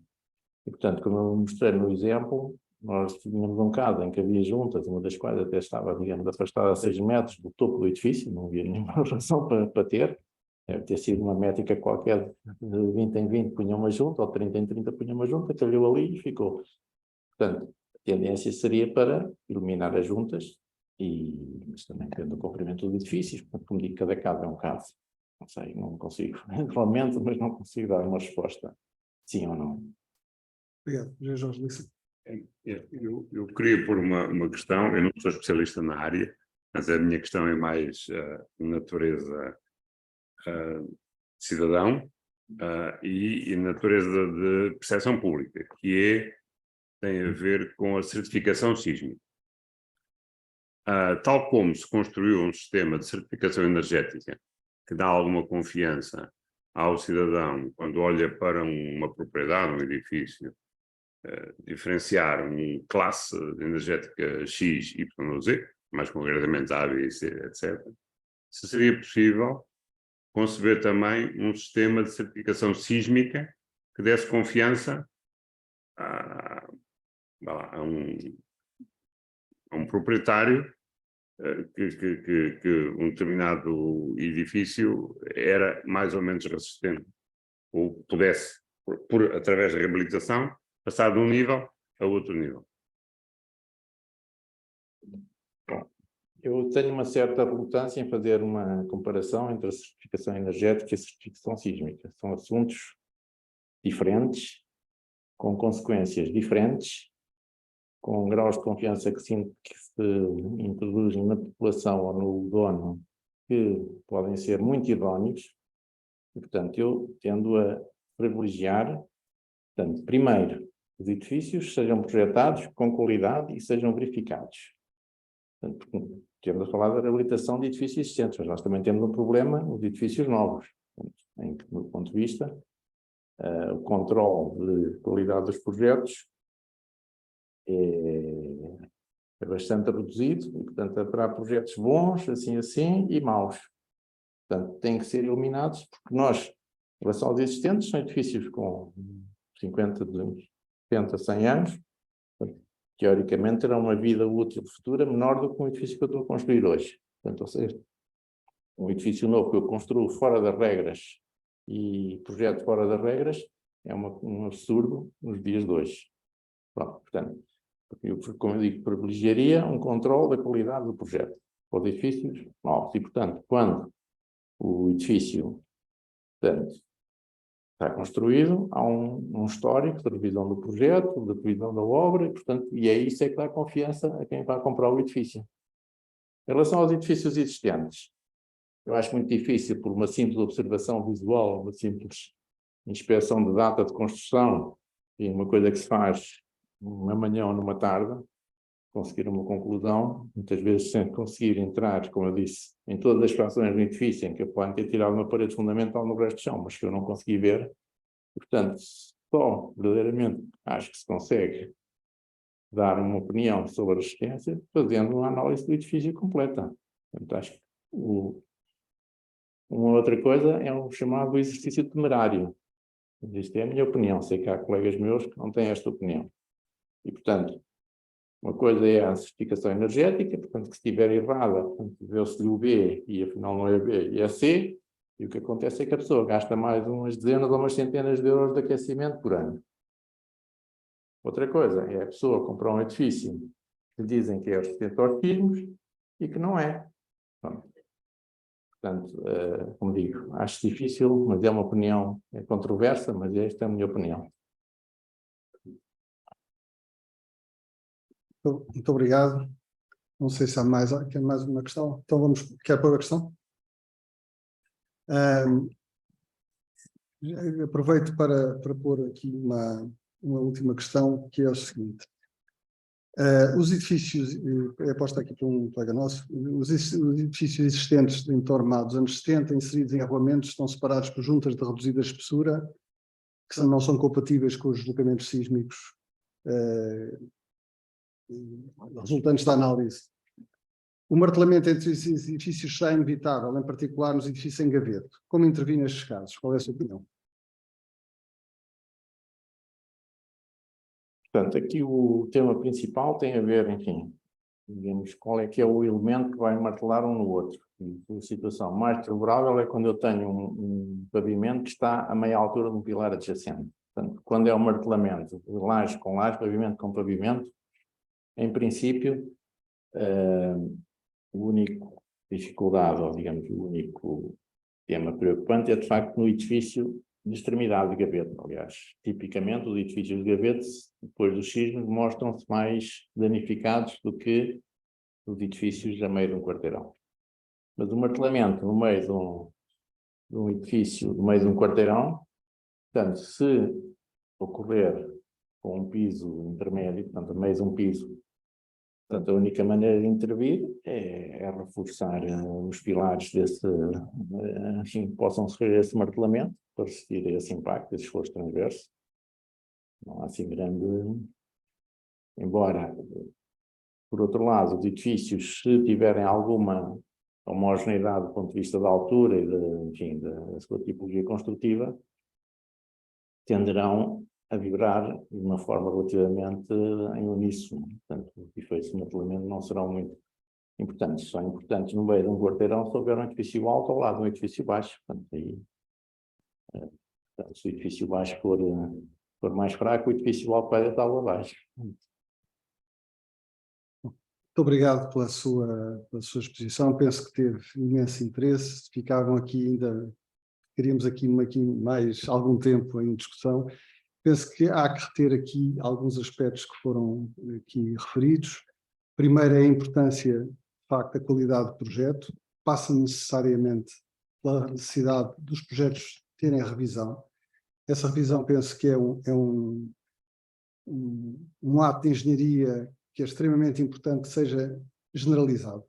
[SPEAKER 3] E, portanto, como eu mostrei no exemplo, nós tínhamos um caso em que havia juntas, uma das quais até estava, digamos, afastada a 6 metros do topo do edifício, não havia nenhuma razão para ter. Deve ter sido uma métrica qualquer, de 20 em 20 punha uma junta, ou 30 em 30 punha uma junta, calhou ali e ficou. Portanto, a tendência seria para eliminar as juntas, mas também tendo o comprimento dos edifícios, portanto, como digo, cada caso é um caso. Não sei, não consigo, atualmente, mas não consigo dar uma resposta, sim ou não.
[SPEAKER 2] Obrigado. Jorge Lissa.
[SPEAKER 1] Eu queria pôr uma questão, eu não sou especialista na área, mas a minha questão é mais de natureza cidadão e natureza de percepção pública, que tem a ver com a certificação sísmica. Tal como se construiu um sistema de certificação energética que dá alguma confiança ao cidadão quando olha para uma propriedade, um edifício, diferenciar uma classe energética X, Y ou Z, mais concretamente A, B, C, etc., se seria possível conceber também um sistema de certificação sísmica que desse confiança a um proprietário que um determinado edifício era mais ou menos resistente, ou pudesse, através da reabilitação, passar de um nível a outro nível.
[SPEAKER 3] Bom, eu tenho uma certa relutância em fazer uma comparação entre a certificação energética e a certificação sísmica. São assuntos diferentes, com consequências diferentes, com graus de confiança que se introduzem na população ou no dono, que podem ser muito idóneos, e, portanto, eu tendo a privilegiar, portanto, primeiro, os edifícios sejam projetados com qualidade e sejam verificados. Portanto, temos a falar da reabilitação de edifícios existentes, mas nós também temos um problema nos edifícios novos, em que, do ponto de vista, o controle de qualidade dos projetos é bastante reduzido, e, portanto, haverá projetos bons, assim, e maus. Portanto, têm que ser eliminados, porque nós, em relação aos existentes, são edifícios com 50, 200, 70, 100 anos, teoricamente terão uma vida útil futura menor do que um edifício que eu estou a construir hoje. Portanto, ou seja, um edifício novo que eu construo fora das regras e projeto fora das regras é um absurdo nos dias de hoje. Pronto, portanto, eu, como eu digo, privilegiaria um controle da qualidade do projeto para os edifícios novos. E, portanto, quando o edifício, portanto, está construído, há um histórico de revisão do projeto, de revisão da obra, e, portanto, e é isso que dá confiança a quem vai comprar o edifício. Em relação aos edifícios existentes, eu acho muito difícil, por uma simples observação visual, uma simples inspeção de data de construção, e uma coisa que se faz numa manhã ou numa tarde, conseguir uma conclusão, muitas vezes sem conseguir entrar, como eu disse, em todas as frações do edifício, em que eu posso ter tirado uma parede fundamental no resto do chão, mas que eu não consegui ver. E, portanto, só verdadeiramente acho que se consegue dar uma opinião sobre a resistência fazendo uma análise do edifício completa. Portanto, acho que uma outra coisa é o chamado exercício temerário. Isto é a minha opinião, sei que há colegas meus que não têm esta opinião. E, portanto, uma coisa é a certificação energética, portanto, que se estiver errada, vê-se o B e afinal não é B e é C, e o que acontece é que a pessoa gasta mais umas dezenas ou umas centenas de euros de aquecimento por ano. Outra coisa é a pessoa comprar um edifício que dizem que é resistente aos sismos e que não é. Portanto, como digo, acho difícil, mas é uma opinião controversa, mas esta é a minha opinião.
[SPEAKER 2] Muito obrigado. Não sei se há mais uma questão. Então quer pôr a questão? Aproveito para pôr aqui uma última questão, que é o seguinte. Os edifícios, é posta aqui por um colega nosso, os edifícios existentes em torno dos anos 70, inseridos em regulamentos, estão separados por juntas de reduzida espessura, que não são compatíveis com os deslocamentos sísmicos resultantes da análise. O martelamento entre os edifícios será inevitável, em particular nos edifícios em gaveto. Como intervir nestes casos? Qual é a sua opinião?
[SPEAKER 3] Portanto, aqui o tema principal tem a ver, enfim, digamos, qual é que é o elemento que vai martelar um no outro. A situação mais favorável é quando eu tenho um pavimento que está a meia altura de um pilar adjacente. Portanto, quando é um martelamento de laje com laje, pavimento com pavimento, em princípio, o único dificuldade, ou digamos, o único tema preocupante é, de facto, no edifício de extremidade de gavete. Aliás, tipicamente, os edifícios de gavete, depois dos sismos, mostram-se mais danificados do que os edifícios a meio de um quarteirão. Mas o martelamento no meio de um edifício, no meio de um quarteirão, portanto, se ocorrer com um piso intermédio, portanto, a meio de um piso, portanto, a única maneira de intervir é reforçar os pilares desse, enfim, que possam sofrer esse martelamento para resistir a esse impacto, esse esforço transverso. Não há assim grande... Embora, por outro lado, os edifícios, se tiverem alguma homogeneidade do ponto de vista da altura e, enfim, da sua tipologia construtiva, tenderão a vibrar de uma forma relativamente em uníssono. Portanto, os efeitos de martelamento não serão muito importantes. São importantes no meio de um quarteirão se houver um edifício alto ao lado de um edifício baixo. Portanto, aí, se o edifício baixo for mais fraco, o edifício alto vai deitá-lo abaixo.
[SPEAKER 2] Muito obrigado pela sua exposição. Penso que teve imenso interesse. Ficavam aqui ainda, queríamos aqui mais algum tempo em discussão. Penso que há que reter aqui alguns aspectos que foram aqui referidos. Primeiro é a importância, de facto, da qualidade do projeto. Passa necessariamente pela necessidade dos projetos terem revisão. Essa revisão penso que é um ato de engenharia que é extremamente importante que seja generalizado.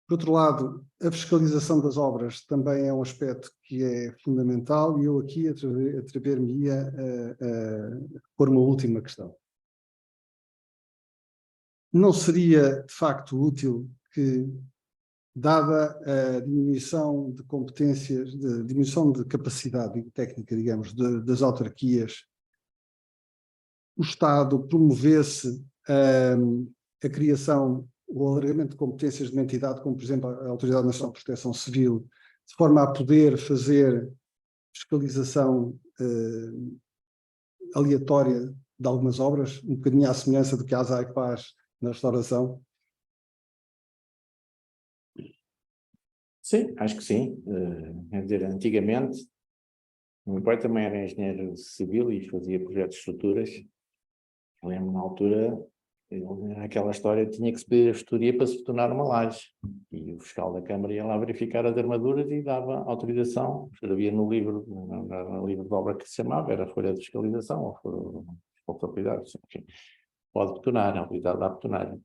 [SPEAKER 2] Por outro lado, a fiscalização das obras também é um aspecto que é fundamental e eu aqui atrever-me-ia a pôr uma última questão. Não seria, de facto, útil que, dada a diminuição de competências, diminuição de capacidade técnica, digamos, das autarquias, o Estado promovesse a criação, o alargamento de competências de uma entidade, como, por exemplo, a Autoridade Nacional de Proteção Civil, de forma a poder fazer fiscalização aleatória de algumas obras, um bocadinho à semelhança do que a ASAI faz na restauração?
[SPEAKER 3] Sim, acho que sim. Quer dizer, antigamente, o meu pai também era engenheiro civil e fazia projetos de estruturas. Eu lembro, na altura, aquela história tinha que se pedir a vistoria para se tornar uma laje. E o fiscal da Câmara ia lá verificar as armaduras e dava autorização. Escrevia no livro, no livro de obra que se chamava, era a folha de fiscalização, ou autoridade, enfim, pode betonar, a autoridade dá betonar.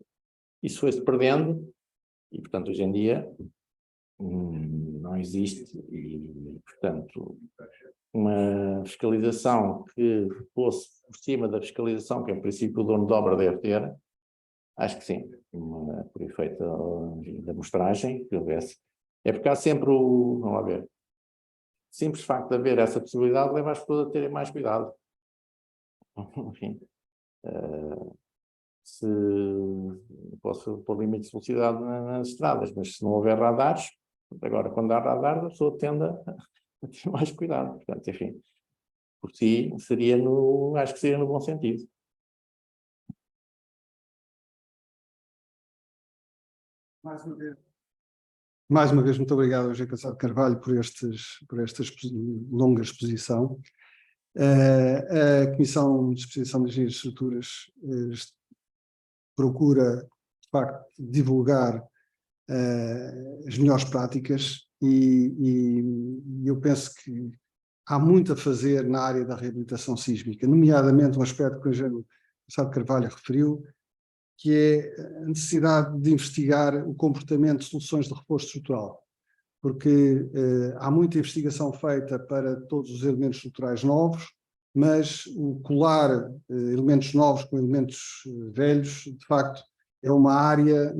[SPEAKER 3] Isso foi-se perdendo e, portanto, hoje em dia não existe e, portanto, uma fiscalização que fosse por cima da fiscalização que, em princípio, o dono de obra deve ter, acho que sim, por efeito da amostragem que houvesse. É porque há sempre vamos lá ver, simples facto de haver essa possibilidade leva as pessoas a terem mais cuidado. Enfim, se posso pôr limites de velocidade nas estradas, mas se não houver radares, agora quando há radares a pessoa tende a ter mais cuidado. Portanto, enfim, por si seria acho que seria no bom sentido.
[SPEAKER 2] Mais uma vez, muito obrigado, José Cassado Carvalho, por esta longa exposição. A Comissão de Especialização de Engenharia de Estruturas procura, de facto, divulgar as melhores práticas e eu penso que há muito a fazer na área da reabilitação sísmica, nomeadamente um aspecto que o engenheiro Cassado Carvalho referiu, que é a necessidade de investigar o comportamento de soluções de reforço estrutural, porque há muita investigação feita para todos os elementos estruturais novos, mas o colar elementos novos com elementos velhos, de facto, é uma área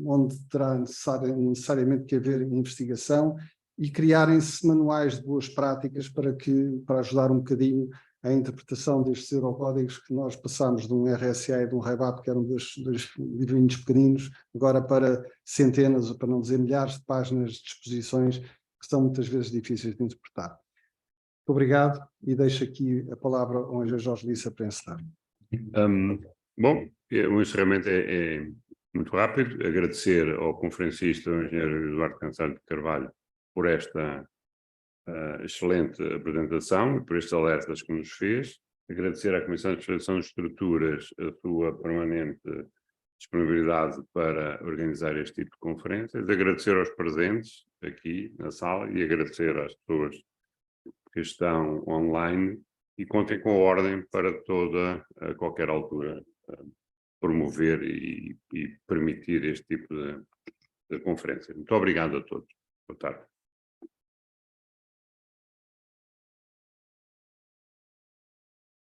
[SPEAKER 2] onde terá necessariamente que haver investigação e criarem-se manuais de boas práticas para ajudar um bocadinho a interpretação destes eurocódigos que nós passamos de um RSA e de um REBAP, que eram dois livrinhos pequeninos, agora para centenas, ou para não dizer milhares de páginas de disposições que são muitas vezes difíceis de interpretar. Muito obrigado e deixo aqui a palavra ao Engenheiro Jorge Lissa para encerrar.
[SPEAKER 1] Bom, o encerramento é muito rápido. Agradecer ao conferencista, o engenheiro Eduardo Cansalho de Carvalho, por esta excelente apresentação e por estes alertas que nos fez. Agradecer à Comissão de Fiscalização de Estruturas a sua permanente disponibilidade para organizar este tipo de conferências. Agradecer aos presentes aqui na sala e agradecer às pessoas que estão online e contem com a ordem para a qualquer altura, promover e permitir este tipo de conferência. Muito obrigado a todos. Boa tarde.